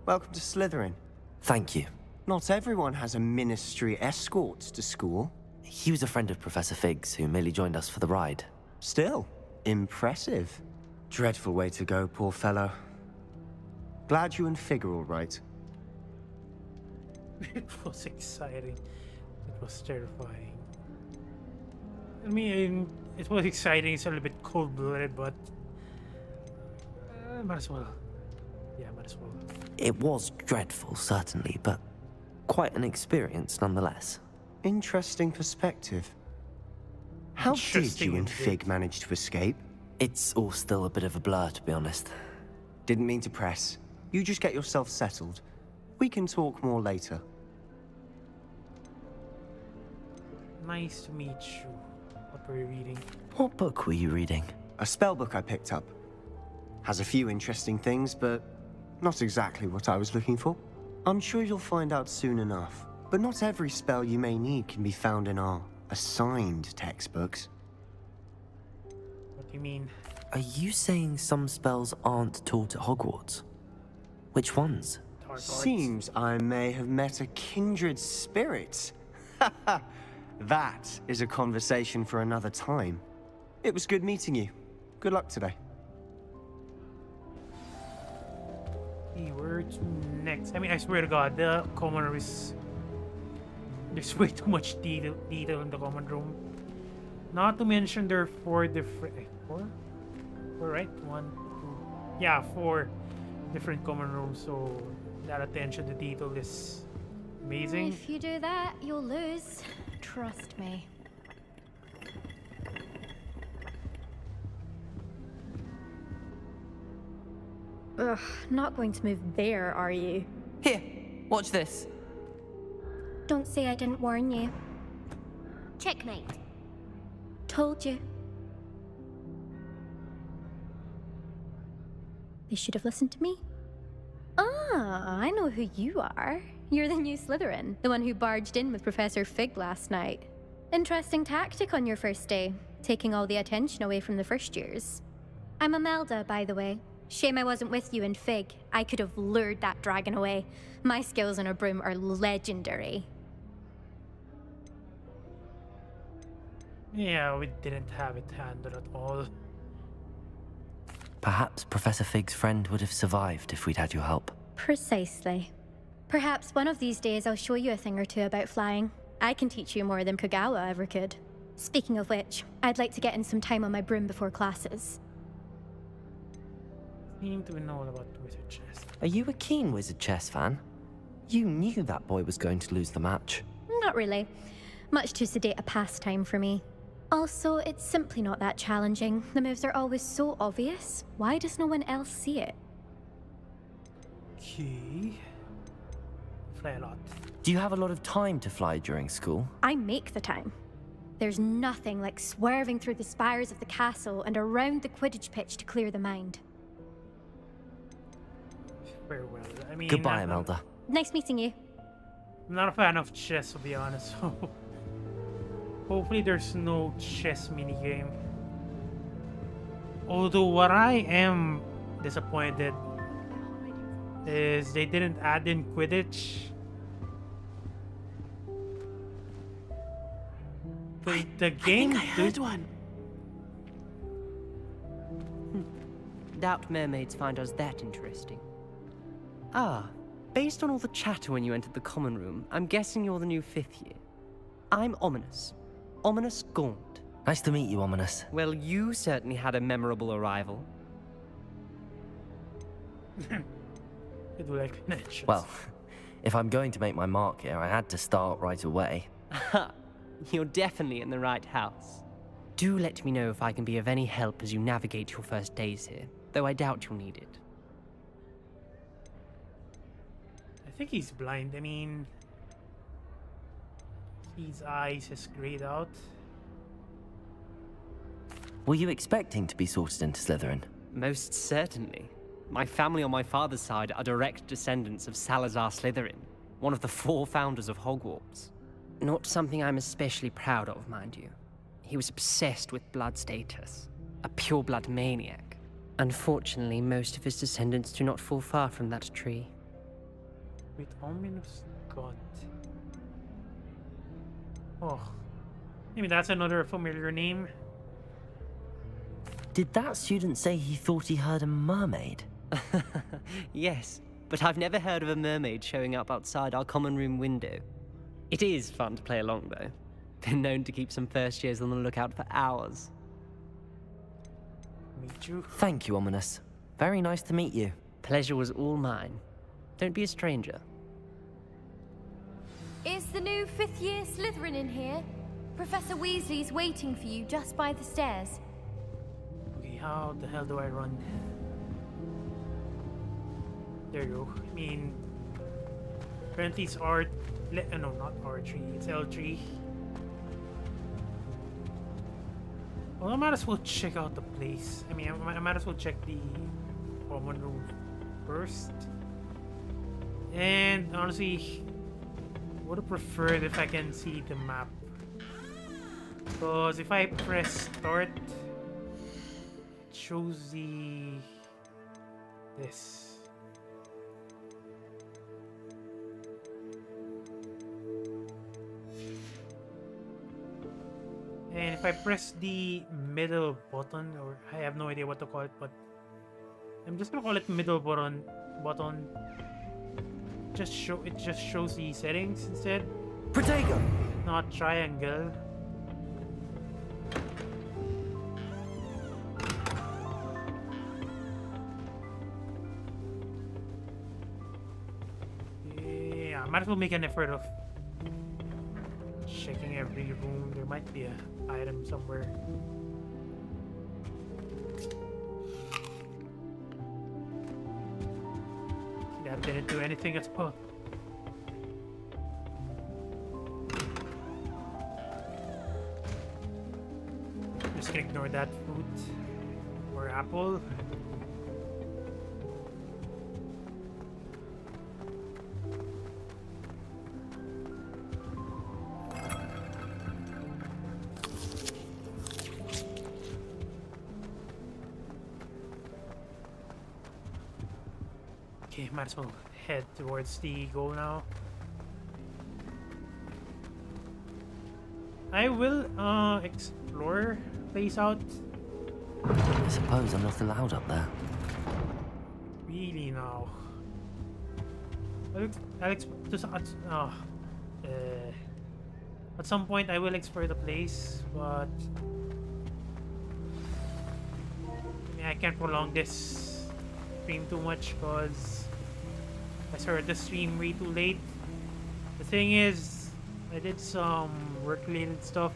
Welcome to Slytherin. Thank you. Not everyone has a ministry escort to school. He was a friend of Professor Fig's who merely joined us for the ride. Still, impressive. Dreadful way to go, poor fellow. Glad you and Fig are all right. It was exciting. It was terrifying. I mean, it was exciting. It's a little bit cold-blooded, but might as well. Yeah, might as well. It was dreadful, certainly, but quite an experience nonetheless. Interesting perspective. How did you and Fig manage to escape? It's all still a bit of a blur, to be honest. Didn't mean to press. You just get yourself settled. We can talk more later. Nice to meet you. What were you reading? What book were you reading? A spell book I picked up. Has a few interesting things, but not exactly what I was looking for. I'm sure you'll find out soon enough. But not every spell you may need can be found in our assigned textbooks. What do you mean? Are you saying some spells aren't taught at Hogwarts? Which ones? Seems I may have met a kindred spirit. That is a conversation for another time. It was good meeting you. Good luck today. Where to next? I mean, I swear to God, the common room is... There's way too much detail in the common room. Not to mention there are 4 different... 4? 4, right? 1, 2... Yeah, 4 different common rooms, so that attention to detail is amazing. If you do that, you'll lose. Trust me. Ugh, not going to move there, are you? Here, watch this. Don't say I didn't warn you. Checkmate. Told you. They should have listened to me. Ah, I know who you are. You're the new Slytherin, the one who barged in with Professor Fig last night. Interesting tactic on your first day, taking all the attention away from the first years. I'm Imelda, by the way. Shame I wasn't with you in Fig. I could have lured that dragon away. My skills on a broom are legendary. Yeah, we didn't have it handled at all. Perhaps Professor Fig's friend would have survived if we'd had your help. Precisely. Perhaps one of these days I'll show you a thing or two about flying. I can teach you more than Kagawa ever could. Speaking of which, I'd like to get in some time on my broom before classes. Seem to know all about wizard chess. Are you a keen wizard chess fan? You knew that boy was going to lose the match. Not really. Much too sedate a pastime for me. Also, it's simply not that challenging. The moves are always so obvious. Why does no one else see it? Okay. Fly a lot. Do you have a lot of time to fly during school? I make the time. There's nothing like swerving through the spires of the castle and around the Quidditch pitch to clear the mind. Very well. I mean, Goodbye, Imelda. Nice meeting you. I'm not a fan of chess, to be honest. Hopefully there's no chess minigame. Although what I am disappointed is they didn't add in Quidditch. The game. I think I heard one. Doubt mermaids find us that interesting. Ah, based on all the chatter when you entered the common room, I'm guessing you're the new 5th year. I'm Ominous. Ominous Gaunt. Nice to meet you, Ominous. Well, you certainly had a memorable arrival. I do like connections. Well, if I'm going to make my mark here, I had to start right away. You're definitely in the right house. Do let me know if I can be of any help as you navigate your first days here, though I doubt you'll need it. I think he's blind. I mean, his eyes is grayed out. Were you expecting to be sorted into Slytherin? Most certainly. My family on my father's side are direct descendants of Salazar Slytherin, one of the 4 founders of Hogwarts. Not something I'm especially proud of, mind you. He was obsessed with blood status, a pure-blood maniac. Unfortunately, most of his descendants do not fall far from that tree. With ominous god. Oh, maybe that's another familiar name. Did that student say he thought he heard a mermaid? Yes, but I've never heard of a mermaid showing up outside our common room window. It is fun to play along, though. Been known to keep some first years on the lookout for hours. Meet you. Thank you, Ominous. Very nice to meet you. Pleasure was all mine. Don't be a stranger. Is the new 5th year Slytherin in here? Professor Weasley's waiting for you just by the stairs. Okay, how the hell do I run? There you go. I mean, apparently it's R... No, not R3. It's L3. Well, I might as well check out the place. I mean, I might as well check the common room first. And honestly, would have preferred if I can see the map. Because if I press start, it shows this. And if I press the middle button, or I have no idea what to call it, but I'm just gonna call it middle button. It just shows the settings instead. Protego! Not triangle. Yeah, I might as well make an effort of checking every room. There might be an item somewhere. That didn't do anything at all. Just gonna ignore that fruit or apple. Okay, might as well head towards the goal now. I will explore place out I suppose I'm not allowed up there. Really now. At some point I will explore the place, but I can't prolong this stream too much because I started the stream way too late. The thing is, I did some work-related stuff.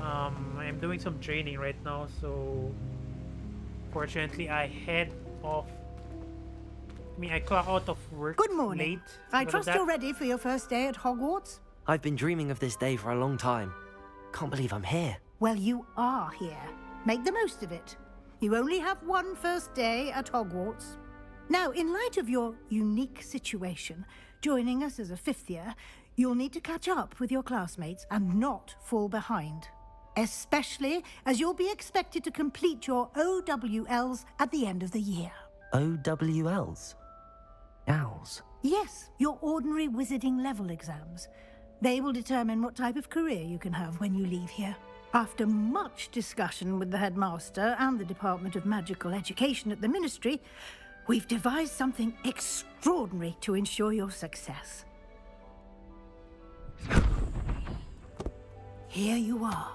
I'm doing some training right now, so fortunately I head off. I clock out of work. Good morning. Late. I trust you're ready for your first day at Hogwarts? I've been dreaming of this day for a long time. Can't believe I'm here. Well, you are here. Make the most of it. You only have one first day at Hogwarts. Now, in light of your unique situation, joining us as a fifth year, you'll need to catch up with your classmates and not fall behind. Especially as you'll be expected to complete your OWLs at the end of the year. OWLs? Owls? Yes, your ordinary wizarding level exams. They will determine what type of career you can have when you leave here. After much discussion with the headmaster and the Department of Magical Education at the Ministry, we've devised something extraordinary to ensure your success. Here you are.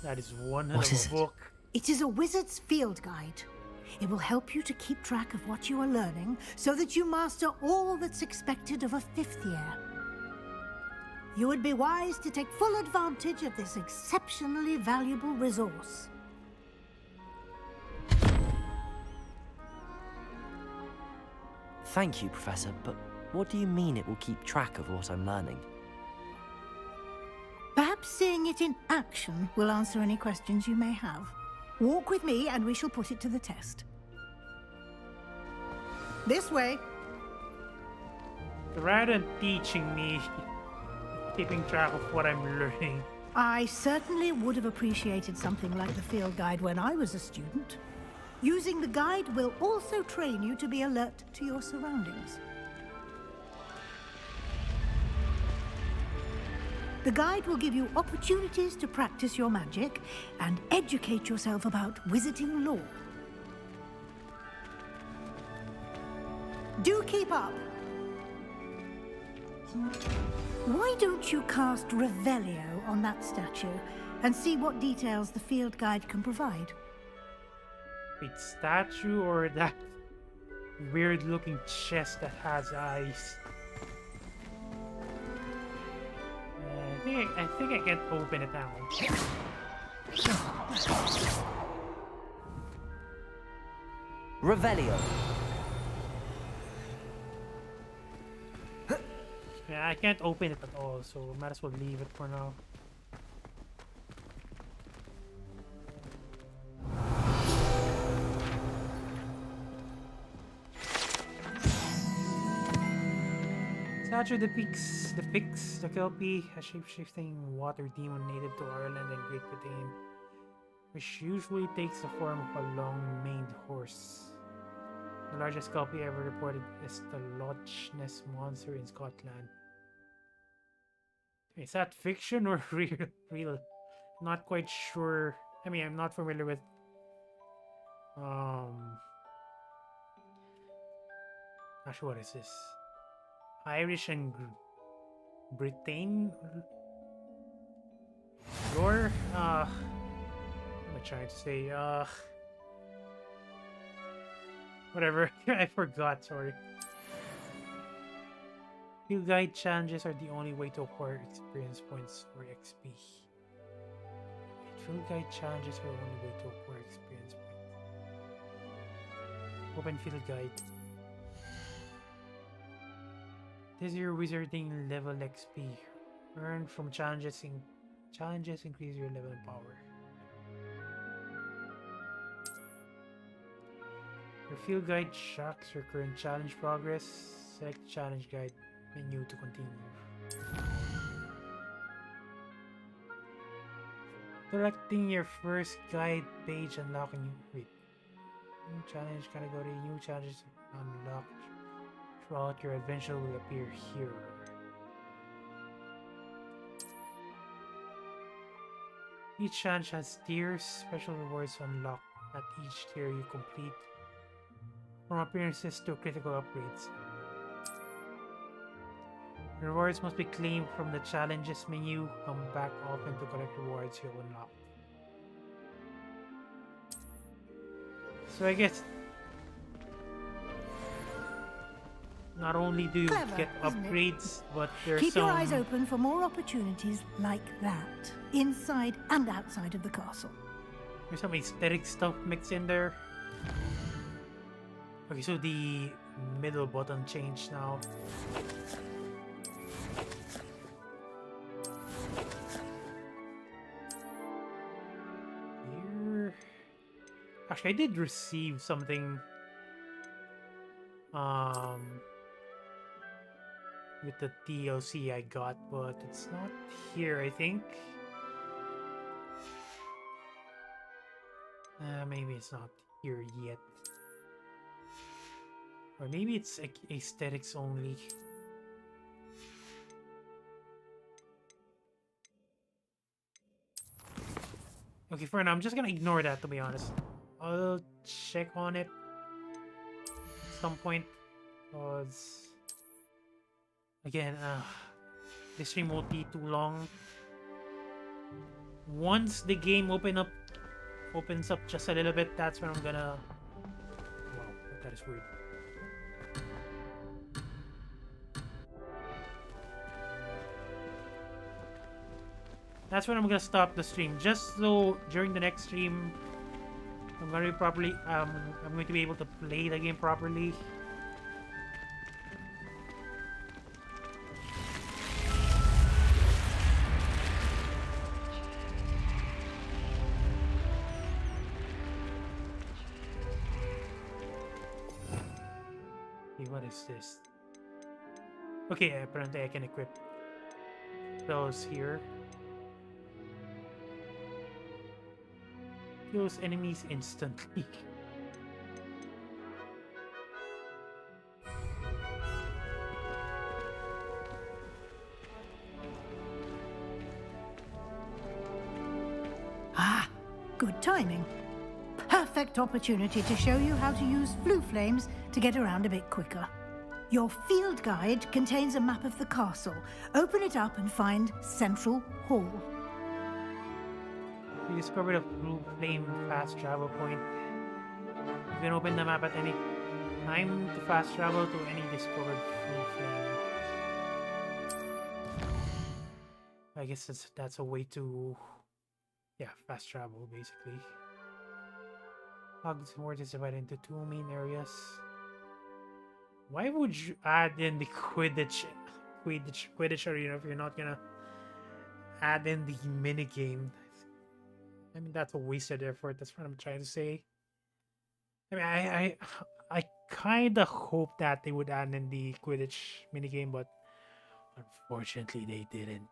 That is one hell of a book. It is a wizard's field guide. It will help you to keep track of what you are learning so that you master all that's expected of a fifth year. You would be wise to take full advantage of this exceptionally valuable resource. Thank you, Professor, but what do you mean it will keep track of what I'm learning? Perhaps seeing it in action will answer any questions you may have. Walk with me and we shall put it to the test. This way. Rather than teaching me, keeping track of what I'm learning. I certainly would have appreciated something like the field guide when I was a student. Using the guide will also train you to be alert to your surroundings. The guide will give you opportunities to practice your magic and educate yourself about wizarding lore. Do keep up. Why don't you cast Revelio on that statue and see what details the field guide can provide? Wait, statue or that weird looking chest that has eyes? I think I can open it now. Revelio. Yeah, I can't open it at all, so might as well leave it for now. Statue depicts the Kelpie, a shape-shifting water demon native to Ireland and Great Britain, which usually takes the form of a long-maned horse. The largest Kelpie ever reported is the Loch Ness Monster in Scotland. Is that fiction or real? Not quite sure. I mean, I'm not familiar with actually, what is this? Irish and Britain lore? What am I trying to say? Whatever. I forgot, sorry. Field guide challenges are the only way to acquire experience points for XP. Field guide challenges are the only way to acquire experience points. Open field guide. This is your wizarding level XP. Earn from challenges. Challenges increase your level and power. Your field guide tracks your current challenge progress. Select challenge guide menu to continue. Collecting your first guide page unlocking new. Wait. New challenge category. New challenges unlocked throughout your adventure will appear here. Each challenge has tiers. Special rewards unlocked at each tier you complete, from appearances to critical upgrades. Rewards must be claimed from the challenges menu. Come back often to collect rewards you'll unlock. So I guess not only do you Clever, get isn't it? upgrades, but there's Keep some... your eyes open for more opportunities like that, inside and outside of the castle. There's some aesthetic stuff mixed in there. Okay, so the middle button changed now. Here... Actually, I did receive something with the DLC I got, but it's not here, I think. Maybe it's not here yet. Or maybe it's aesthetics only. Okay, for now, I'm just gonna ignore that, to be honest. I'll check on it at some point, because again, this stream won't be too long. Once the game opens up just a little bit, that's when I'm gonna... Wow, that is weird. That's when I'm gonna stop the stream, just so during the next stream I'm going to be properly, I'm going to be able to play the game properly. Okay, what is this? Okay, apparently I can equip those here. Kills enemies instantly. Ah, good timing. Perfect opportunity to show you how to use blue flames to get around a bit quicker. Your field guide contains a map of the castle. Open it up and find Central Hall. We discovered a blue flame fast travel point. You can open the map at any time to fast travel to any discovered blue flame. I guess that's a way to, yeah, fast travel basically. Hogwarts is divided into two main areas. Why would you add in the Quidditch arena if you're not gonna add in the minigame? I mean, that's a wasted effort. That's what I'm trying to say. I mean, I kind of hope that they would add in the Quidditch minigame, but unfortunately they didn't.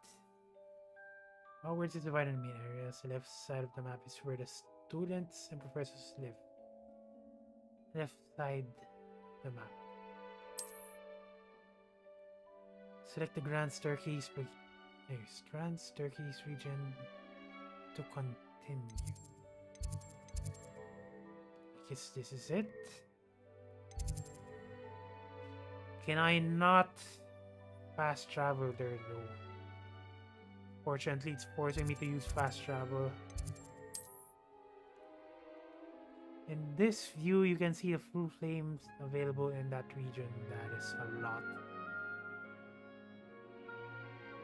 Hogwarts is divided in main areas. The left side of the map is where the students and professors live. Left side the map. Select the Grand Staircase, but there's Grand Staircase region to continue. I guess this is it. Can I not fast travel there though? Fortunately, it's forcing me to use fast travel. In this view, you can see the blue flames available in that region. That is a lot.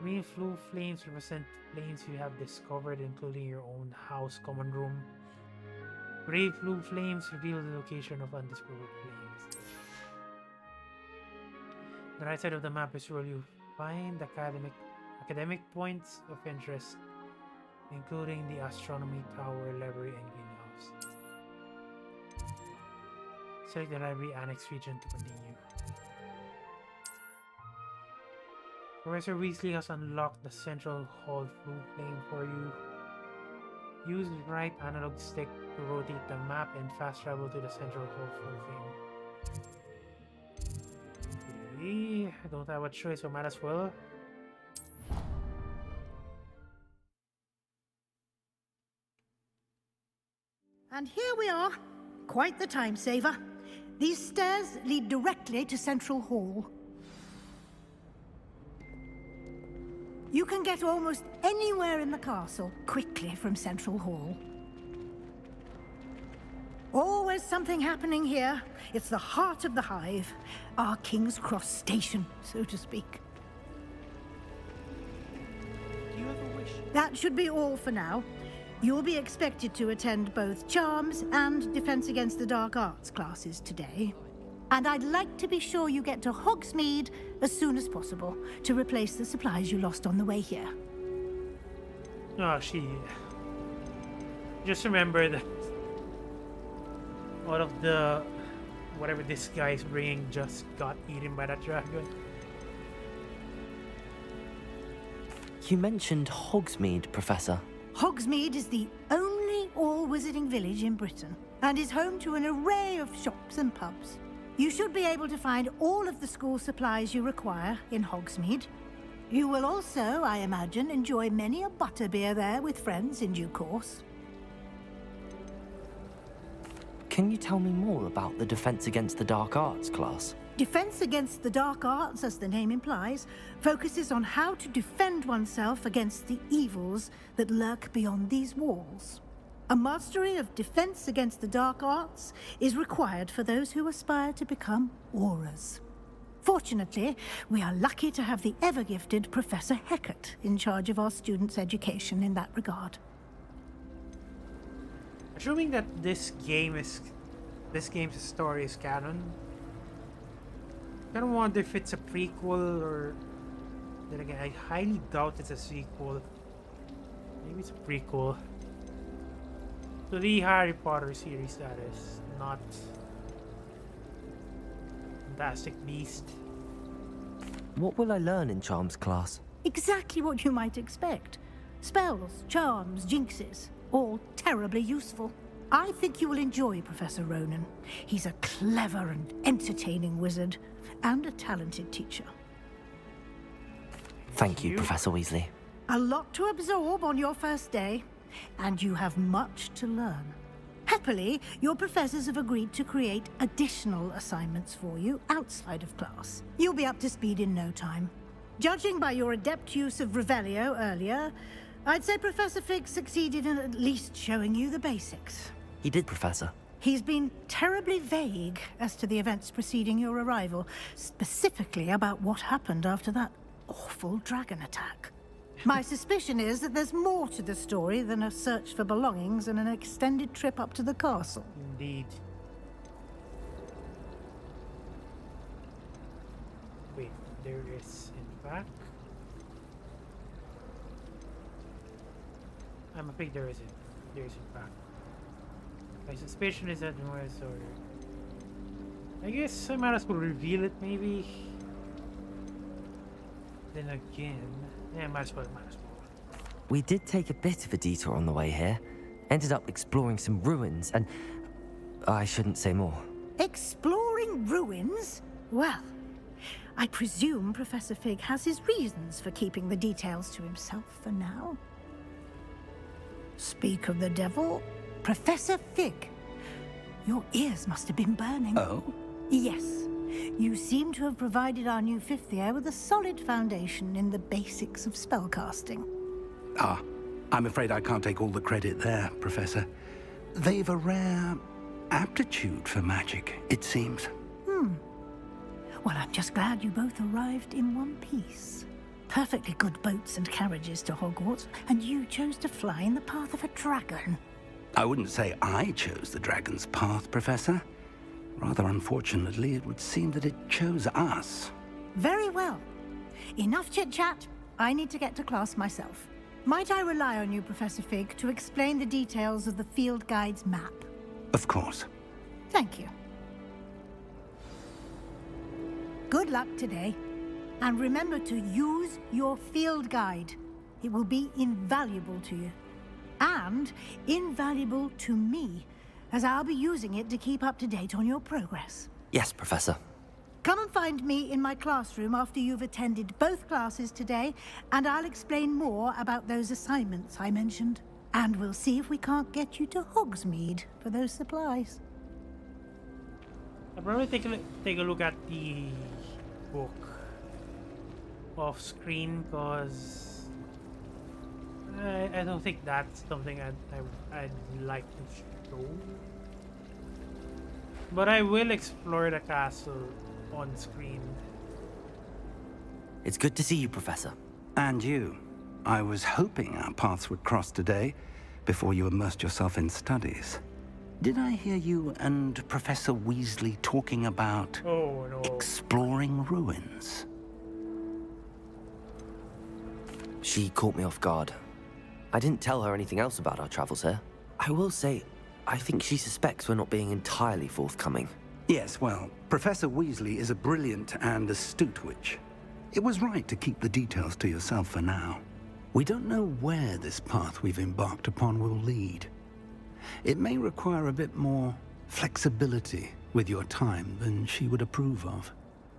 Green blue flames represent flames you have discovered, including your own house common room. Gray blue flames reveal the location of undiscovered flames. The right side of the map is where you find academic points of interest, including the astronomy tower, library, and greenhouse. Select the library annex region to continue. Professor Weasley has unlocked the Central Hall blue flame for you. Use right analog stick to rotate the map and fast travel to the central hall for thing. Okay, I don't have a choice, so might as well. And here we are. Quite the time saver. These stairs lead directly to Central Hall. You can get almost anywhere in the castle quickly from Central Hall. Always something happening here. It's the heart of the hive. Our King's Cross station, so to speak. Do you have a wish? That should be all for now. You'll be expected to attend both Charms and Defense Against the Dark Arts classes today. And I'd like to be sure you get to Hogsmeade as soon as possible to replace the supplies you lost on the way here. Oh, just remember that all of the whatever this guy is bringing just got eaten by that dragon. You mentioned Hogsmeade, Professor. Hogsmeade is the only all-wizarding village in Britain and is home to an array of shops and pubs. You should be able to find all of the school supplies you require in Hogsmeade. You will also, I imagine, enjoy many a butterbeer there with friends in due course. Can you tell me more about the Defense Against the Dark Arts class? Defense Against the Dark Arts, as the name implies, focuses on how to defend oneself against the evils that lurk beyond these walls. A mastery of Defense Against the Dark Arts is required for those who aspire to become Aurors. Fortunately, we are lucky to have the ever-gifted Professor Hecat in charge of our students' education in that regard. Assuming that this game's story is canon, I don't wonder if it's a prequel or... Then again, I highly doubt it's a sequel. Maybe it's a prequel to the Harry Potter series, that is, not Fantastic Beast. What will I learn in Charms class? Exactly what you might expect. Spells, charms, jinxes, all terribly useful. I think you will enjoy Professor Ronan. He's a clever and entertaining wizard, and a talented teacher. Thank you, Professor Weasley. A lot to absorb on your first day, and you have much to learn. Happily, your professors have agreed to create additional assignments for you outside of class. You'll be up to speed in no time. Judging by your adept use of Revelio earlier, I'd say Professor Fig succeeded in at least showing you the basics. He did, Professor. He's been terribly vague as to the events preceding your arrival, specifically about what happened after that awful dragon attack. My suspicion is that there's more to the story than a search for belongings and an extended trip up to the castle. Indeed. Wait, there is in fact... I'm afraid there isn't. There is in fact. My suspicion is that Noah's order. I guess I might as well reveal it, maybe. Then again, yeah, might as well. We did take a bit of a detour on the way here. Ended up exploring some ruins, and I shouldn't say more. Exploring ruins? Well, I presume Professor Fig has his reasons for keeping the details to himself for now. Speak of the devil, Professor Fig. Your ears must have been burning. Oh? Yes. You seem to have provided our new fifth year with a solid foundation in the basics of spellcasting. Ah, I'm afraid I can't take all the credit there, Professor. They've a rare aptitude for magic, it seems. Well, I'm just glad you both arrived in one piece. Perfectly good boats and carriages to Hogwarts, and you chose to fly in the path of a dragon. I wouldn't say I chose the dragon's path, Professor. Rather unfortunately, it would seem that it chose us. Very well. Enough chit-chat. I need to get to class myself. Might I rely on you, Professor Fig, to explain the details of the field guide's map? Of course. Thank you. Good luck today. And remember to use your field guide. It will be invaluable to you. and invaluable to me, as I'll be using it to keep up to date on your progress. Yes, Professor. Come and find me in my classroom after you've attended both classes today, and I'll explain more about those assignments I mentioned. And we'll see if we can't get you to Hogsmeade for those supplies. I'll probably take a look at the book off screen, because I don't think that's something I'd like to show. But I will explore the castle on screen. It's good to see you, Professor. And you. I was hoping our paths would cross today, before you immersed yourself in studies. Did I hear you and Professor Weasley talking about exploring ruins? She caught me off guard. I didn't tell her anything else about our travels here. I will say, I think she suspects we're not being entirely forthcoming. Yes, well, Professor Weasley is a brilliant and astute witch. It was right to keep the details to yourself for now. We don't know where this path we've embarked upon will lead. It may require a bit more flexibility with your time than she would approve of.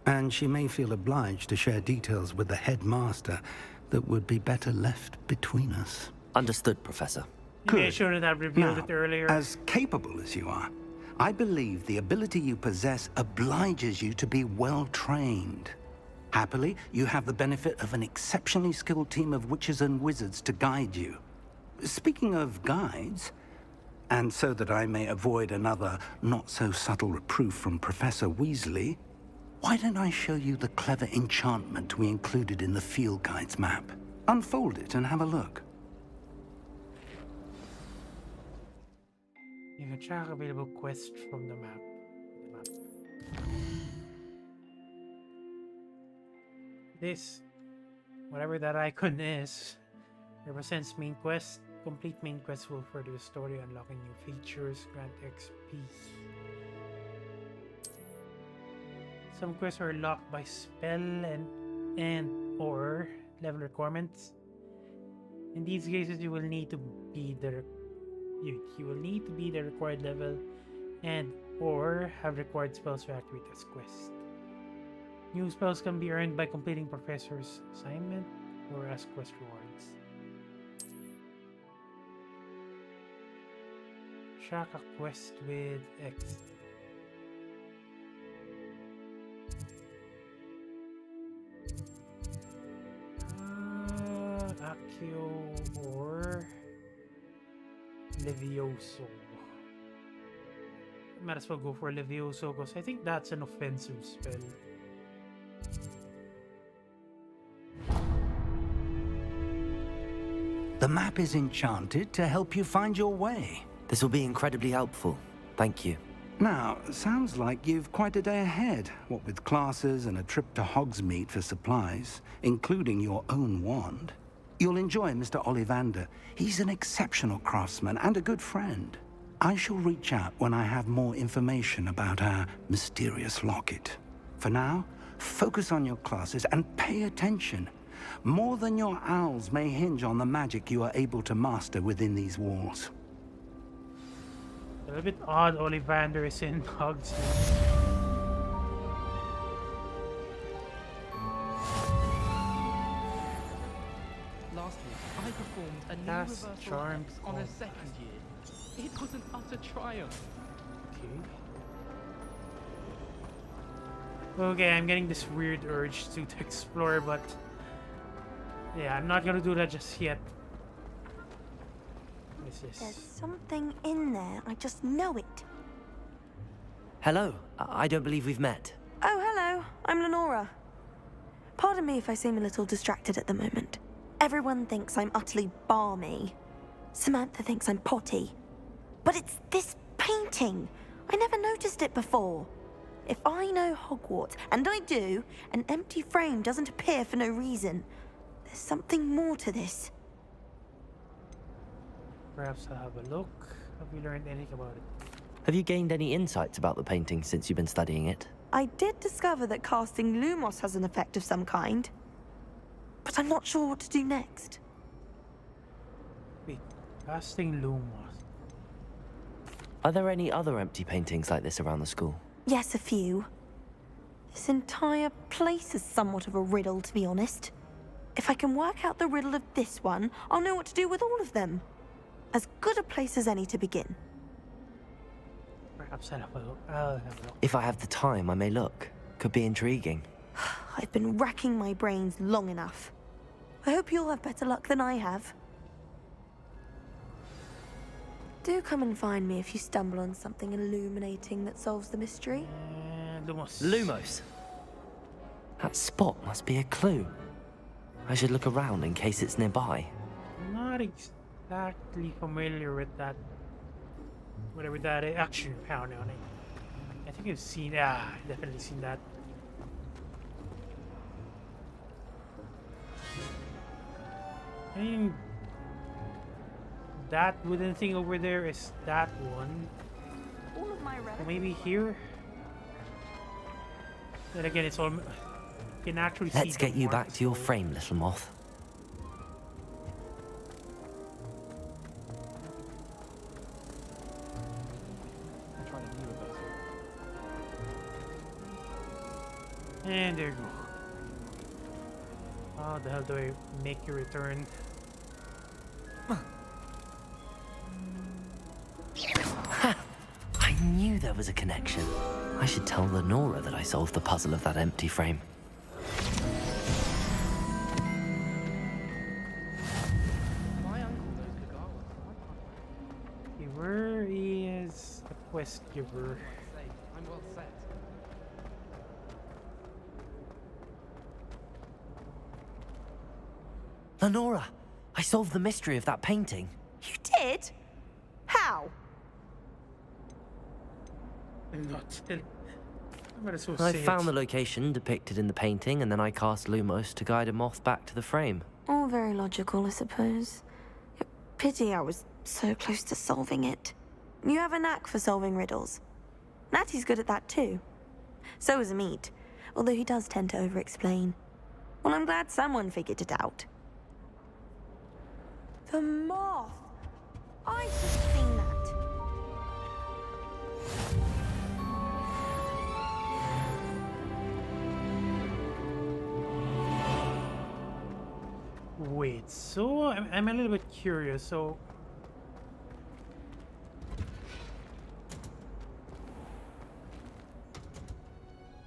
And she may feel obliged to share details with the headmaster that would be better left between us. Understood, Professor. Maybe I shouldn't have revealed it earlier. As capable as you are, I believe the ability you possess obliges you to be well-trained. Happily, you have the benefit of an exceptionally skilled team of witches and wizards to guide you. Speaking of guides, and so that I may avoid another not-so-subtle reproof from Professor Weasley, why don't I show you the clever enchantment we included in the field guide's map? Unfold it and have a look. You can track available quests from the map. This, whatever that icon is, represents main quest. Complete main quests will further the story, unlocking new features, grant XP. Some quests are locked by spell and or level requirements. In these cases, you will need to be the required level and or have required spells to activate this quest. New spells can be earned by completing Professor's assignment or as quest rewards. Track a quest with X. Accio or Levioso. Might as well go for Levioso because I think that's an offensive spell. The map is enchanted to help you find your way. This will be incredibly helpful. Thank you. Now, sounds like you've quite a day ahead, what with classes and a trip to Hogsmeade for supplies, including your own wand. You'll enjoy Mr. Ollivander. He's an exceptional craftsman and a good friend. I shall reach out when I have more information about our mysterious locket. For now, focus on your classes and pay attention. More than your owls may hinge on the magic you are able to master within these walls. A little bit odd Ollivander is in Hogsmeade. Last week, I performed a new reversal X on a second year. It was an utter triumph. Okay, I'm getting this weird urge to explore, but yeah, I'm not gonna do that just yet. There's something in there. I just know it. Hello. I don't believe we've met. Oh, hello. I'm Lenora. Pardon me if I seem a little distracted at the moment. Everyone thinks I'm utterly balmy. Samantha thinks I'm potty. But it's this painting. I never noticed it before. If I know Hogwarts, and I do, an empty frame doesn't appear for no reason. There's something more to this. Perhaps I'll have a look. Have you learned anything about it? Have you gained any insights about the painting since you've been studying it? I did discover that casting Lumos has an effect of some kind. But I'm not sure what to do next. Wait, Casting Lumos. Are there any other empty paintings like this around the school? Yes, a few. This entire place is somewhat of a riddle, to be honest. If I can work out the riddle of this one, I'll know what to do with all of them. As good a place as any to begin. Perhaps I'll have a look. If I have the time, I may look. Could be intriguing. I've been racking my brains long enough. I hope you'll have better luck than I have. Do come and find me if you stumble on something illuminating that solves the mystery. Lumos. Lumos. That spot must be a clue. I should look around in case it's nearby. Not exactly familiar with that. Whatever that is. Actually, I think I've seen. Definitely seen that. I mean, that wooden thing over there is that one. All of my Maybe here. Then again, it's all. You can actually see. Let's get you back to your frame, little moth. And there you go. How the hell do I make your return? I knew there was a connection. I should tell Lenora that I solved the puzzle of that empty frame. Okay, where is the quest giver? I'm well set. Lenora, I solved the mystery of that painting. You did? How? I found the location depicted in the painting, and then I cast Lumos to guide a moth back to the frame. All very logical, I suppose. Pity I was so close to solving it. You have a knack for solving riddles. Natty's good at that too. So is Amit, although he does tend to over-explain. Well, I'm glad someone figured it out. The moth! I should have seen that. Wait, so I'm a little bit curious. So,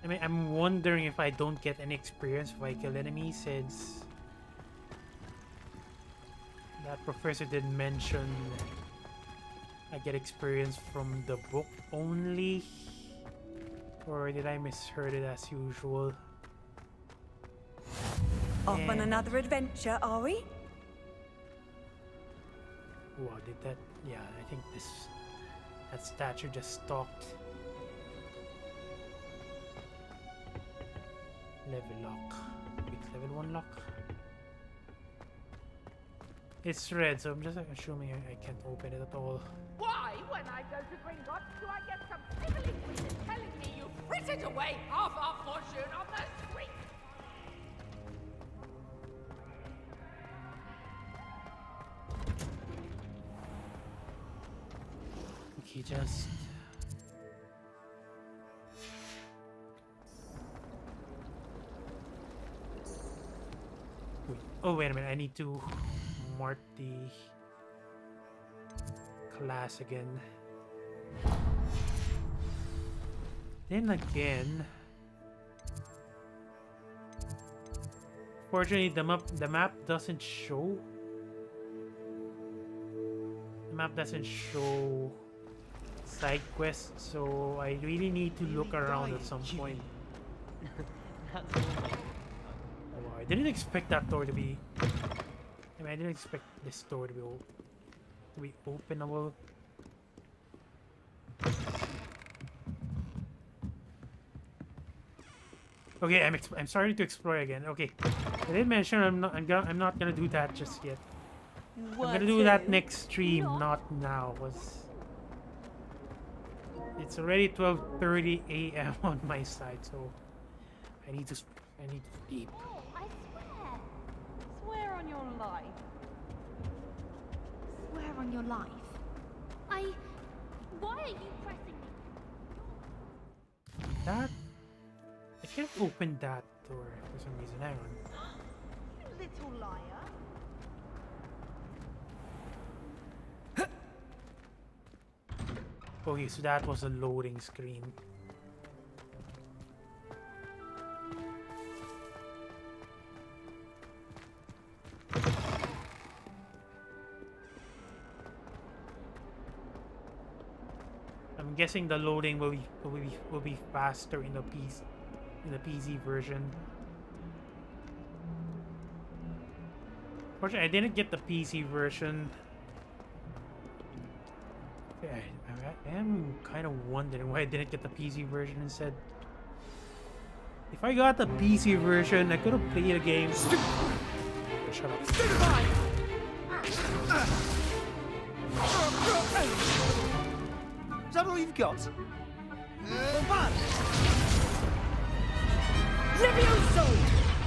I mean, I'm wondering if I don't get any experience if I kill enemies, since that professor did mention I get experience from the book only. Or did I misheard it as usual? Off on another adventure, are we? Wow, did that? Yeah, I think that statue just stalked. Level lock. Wait, level 1 lock. It's red, so I'm just assuming I can't open it at all. Why, when I go to Gringotts, do I get some piddling wizard telling me you frittered away half our fortune on the street? Okay, just... Wait. Oh, wait a minute. I need to mark the class again. Then again... Fortunately, the map doesn't show... The map doesn't show side quests, so I really need to look around at some point. Oh, I didn't expect that door to be... I mean, I didn't expect this door to be openable. Okay, I'm starting to explore again. Okay, I did mention I'm not gonna do that just yet. I'm gonna do that next stream, not now. It's already 12:30 a.m. on my side, so I need to sleep. Oh, I swear. Swear on your life. swear on your life. Why are you pressing me? That... I can't open that door for some reason. Hang on. You little liar. Okay, so that was a loading screen. I'm guessing the loading will be faster in the PC version. Fortunately, I didn't get the PC version. I am kind of wondering why I didn't get the PC version instead. If I got the PC version, I could have played a game. Shut up. Is that all you've got? LevioSUUUuuuh!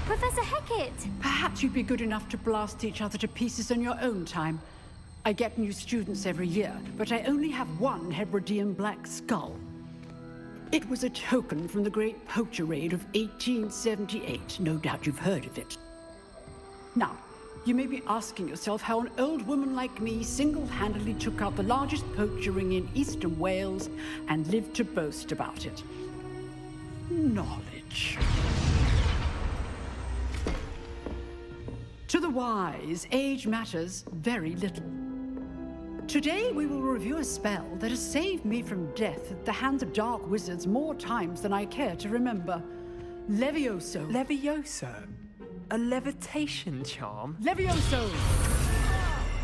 Professor Hecat! Perhaps you'd be good enough to blast each other to pieces on your own time. I get new students every year, but I only have one Hebridean black skull. It was a token from the Great Poacher Raid of 1878. No doubt you've heard of it. Now, you may be asking yourself how an old woman like me single-handedly took out the largest poacher ring in eastern Wales and lived to boast about it. Knowledge. To the wise, age matters very little. Today we will review a spell that has saved me from death at the hands of dark wizards more times than I care to remember. LevioSUUUuuh. LevioSUUUuuh? A levitation charm? LevioSUUUuuh!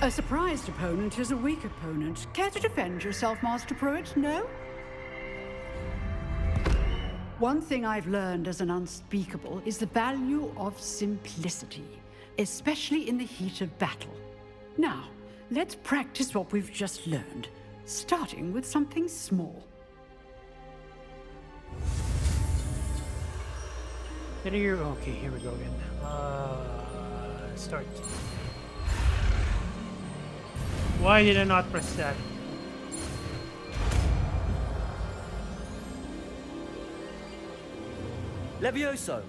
A surprised opponent is a weak opponent. Care to defend yourself, Master Pruitt? No? One thing I've learned as an unspeakable is the value of simplicity, especially in the heat of battle. Now, let's practice what we've just learned, starting with something small. Okay, here we go again. Start. Why did I not press that? LevioSUUUuuh!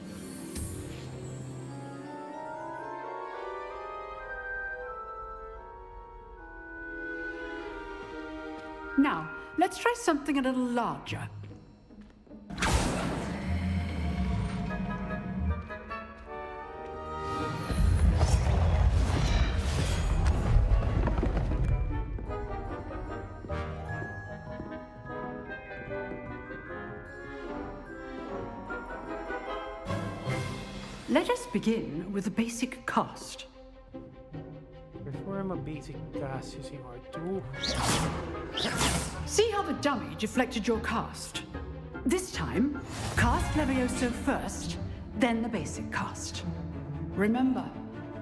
Now, let's try something a little larger. Let us begin with a basic cast. Perform a basic cast using R2. See how the dummy deflected your cast? This time, cast LevioSUUUuuh first, then the basic cast. Remember,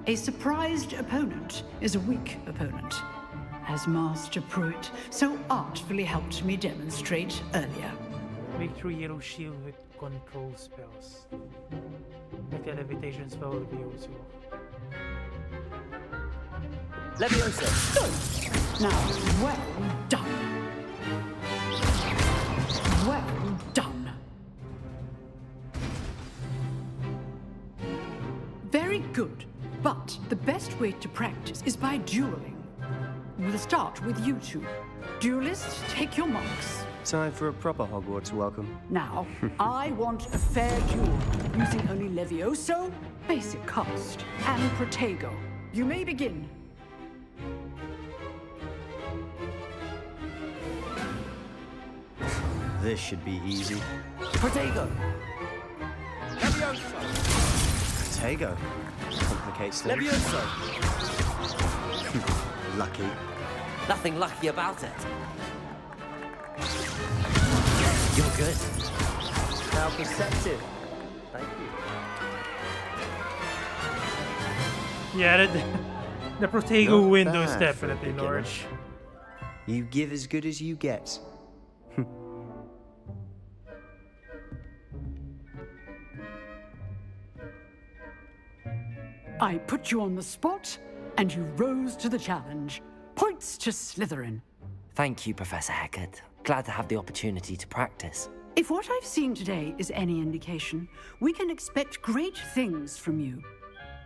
a surprised opponent is a weak opponent, as Master Pruitt so artfully helped me demonstrate earlier. Make through yellow shield with control spells. Like the levitation spell will be also. LevioSUUUuuh! Now, well done. Well done. Very good. But the best way to practice is by dueling. We'll start with you two. Duelists, take your marks. Time for a proper Hogwarts welcome. Now, I want a fair duel, using only LevioSUUUuuh, basic cast, and Protego. You may begin. This should be easy. Protego! LevioSUUUuuh! Protego. Complicates things. LevioSUUUuuh! Lucky. Nothing lucky about it. You're good. How perceptive. Thank you. Yeah, the Protego Not window is bad definitely for a beginner. large. You give as good as you get. I put you on the spot, and you rose to the challenge. Point Onwards to Slytherin. Thank you, Professor Hecat. Glad to have the opportunity to practice. If what I've seen today is any indication, we can expect great things from you.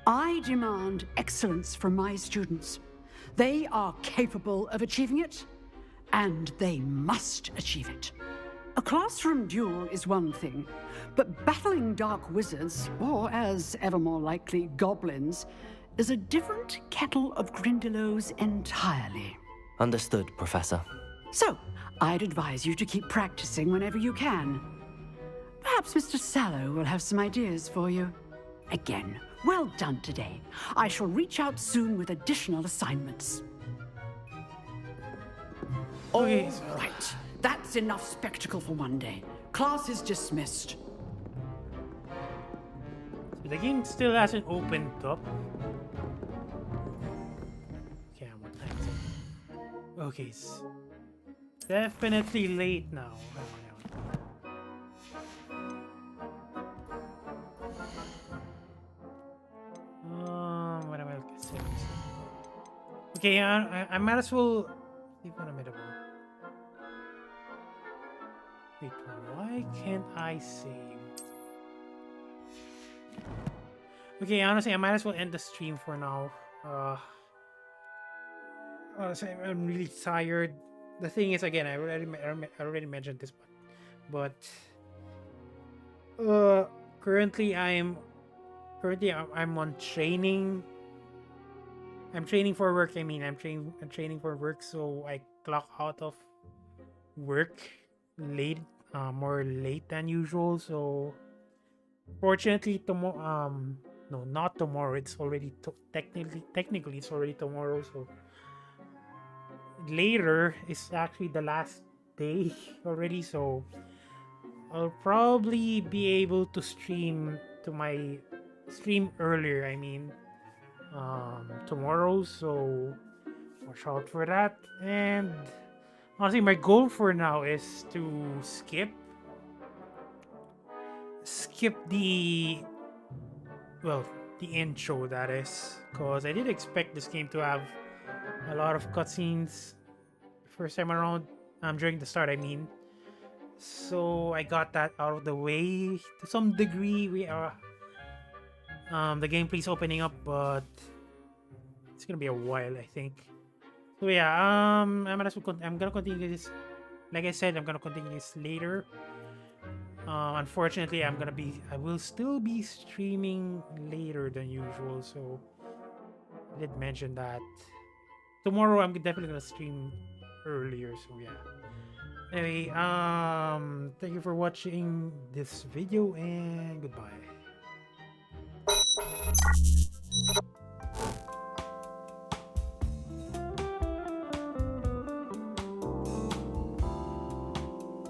I demand excellence from my students. They are capable of achieving it, and they must achieve it. A classroom duel is one thing, but battling dark wizards, or as ever more likely, goblins, is a different kettle of Grindylows entirely. Understood, Professor. So, I'd advise you to keep practicing whenever you can. Perhaps Mr. Sallow will have some ideas for you. Again, well done today. I shall reach out soon with additional assignments. Okay, All right. That's enough spectacle for one day. Class is dismissed. So the game still hasn't opened up. Okay, what time is it? Okay, it's definitely late now. What am I looking at? Okay, I might as well leave on a minute. Wait, why can't I save? Okay, honestly, I might as well end the stream for now. Honestly, I'm really tired. The thing is, again, I already mentioned this, but currently I'm on training. I'm training for work. I mean, I'm training for work, so I clock out of work late, more late than usual. So fortunately, tomorrow, no, not tomorrow. It's already technically it's already tomorrow. So later is actually the last day already. So I'll probably be able to stream earlier. I mean, tomorrow. So watch out for that. And honestly, my goal for now is to skip the intro, that is, because I did expect this game to have a lot of cutscenes first time around, during the start, I mean. So I got that out of the way to some degree. We are the gameplay's opening up, but it's gonna be a while, I think. So yeah, I'm gonna continue this. Like I said, I'm gonna continue this later. Unfortunately, I will still be streaming later than usual. So I did mention that tomorrow I'm definitely gonna stream earlier. So yeah. Anyway, thank you for watching this video and goodbye.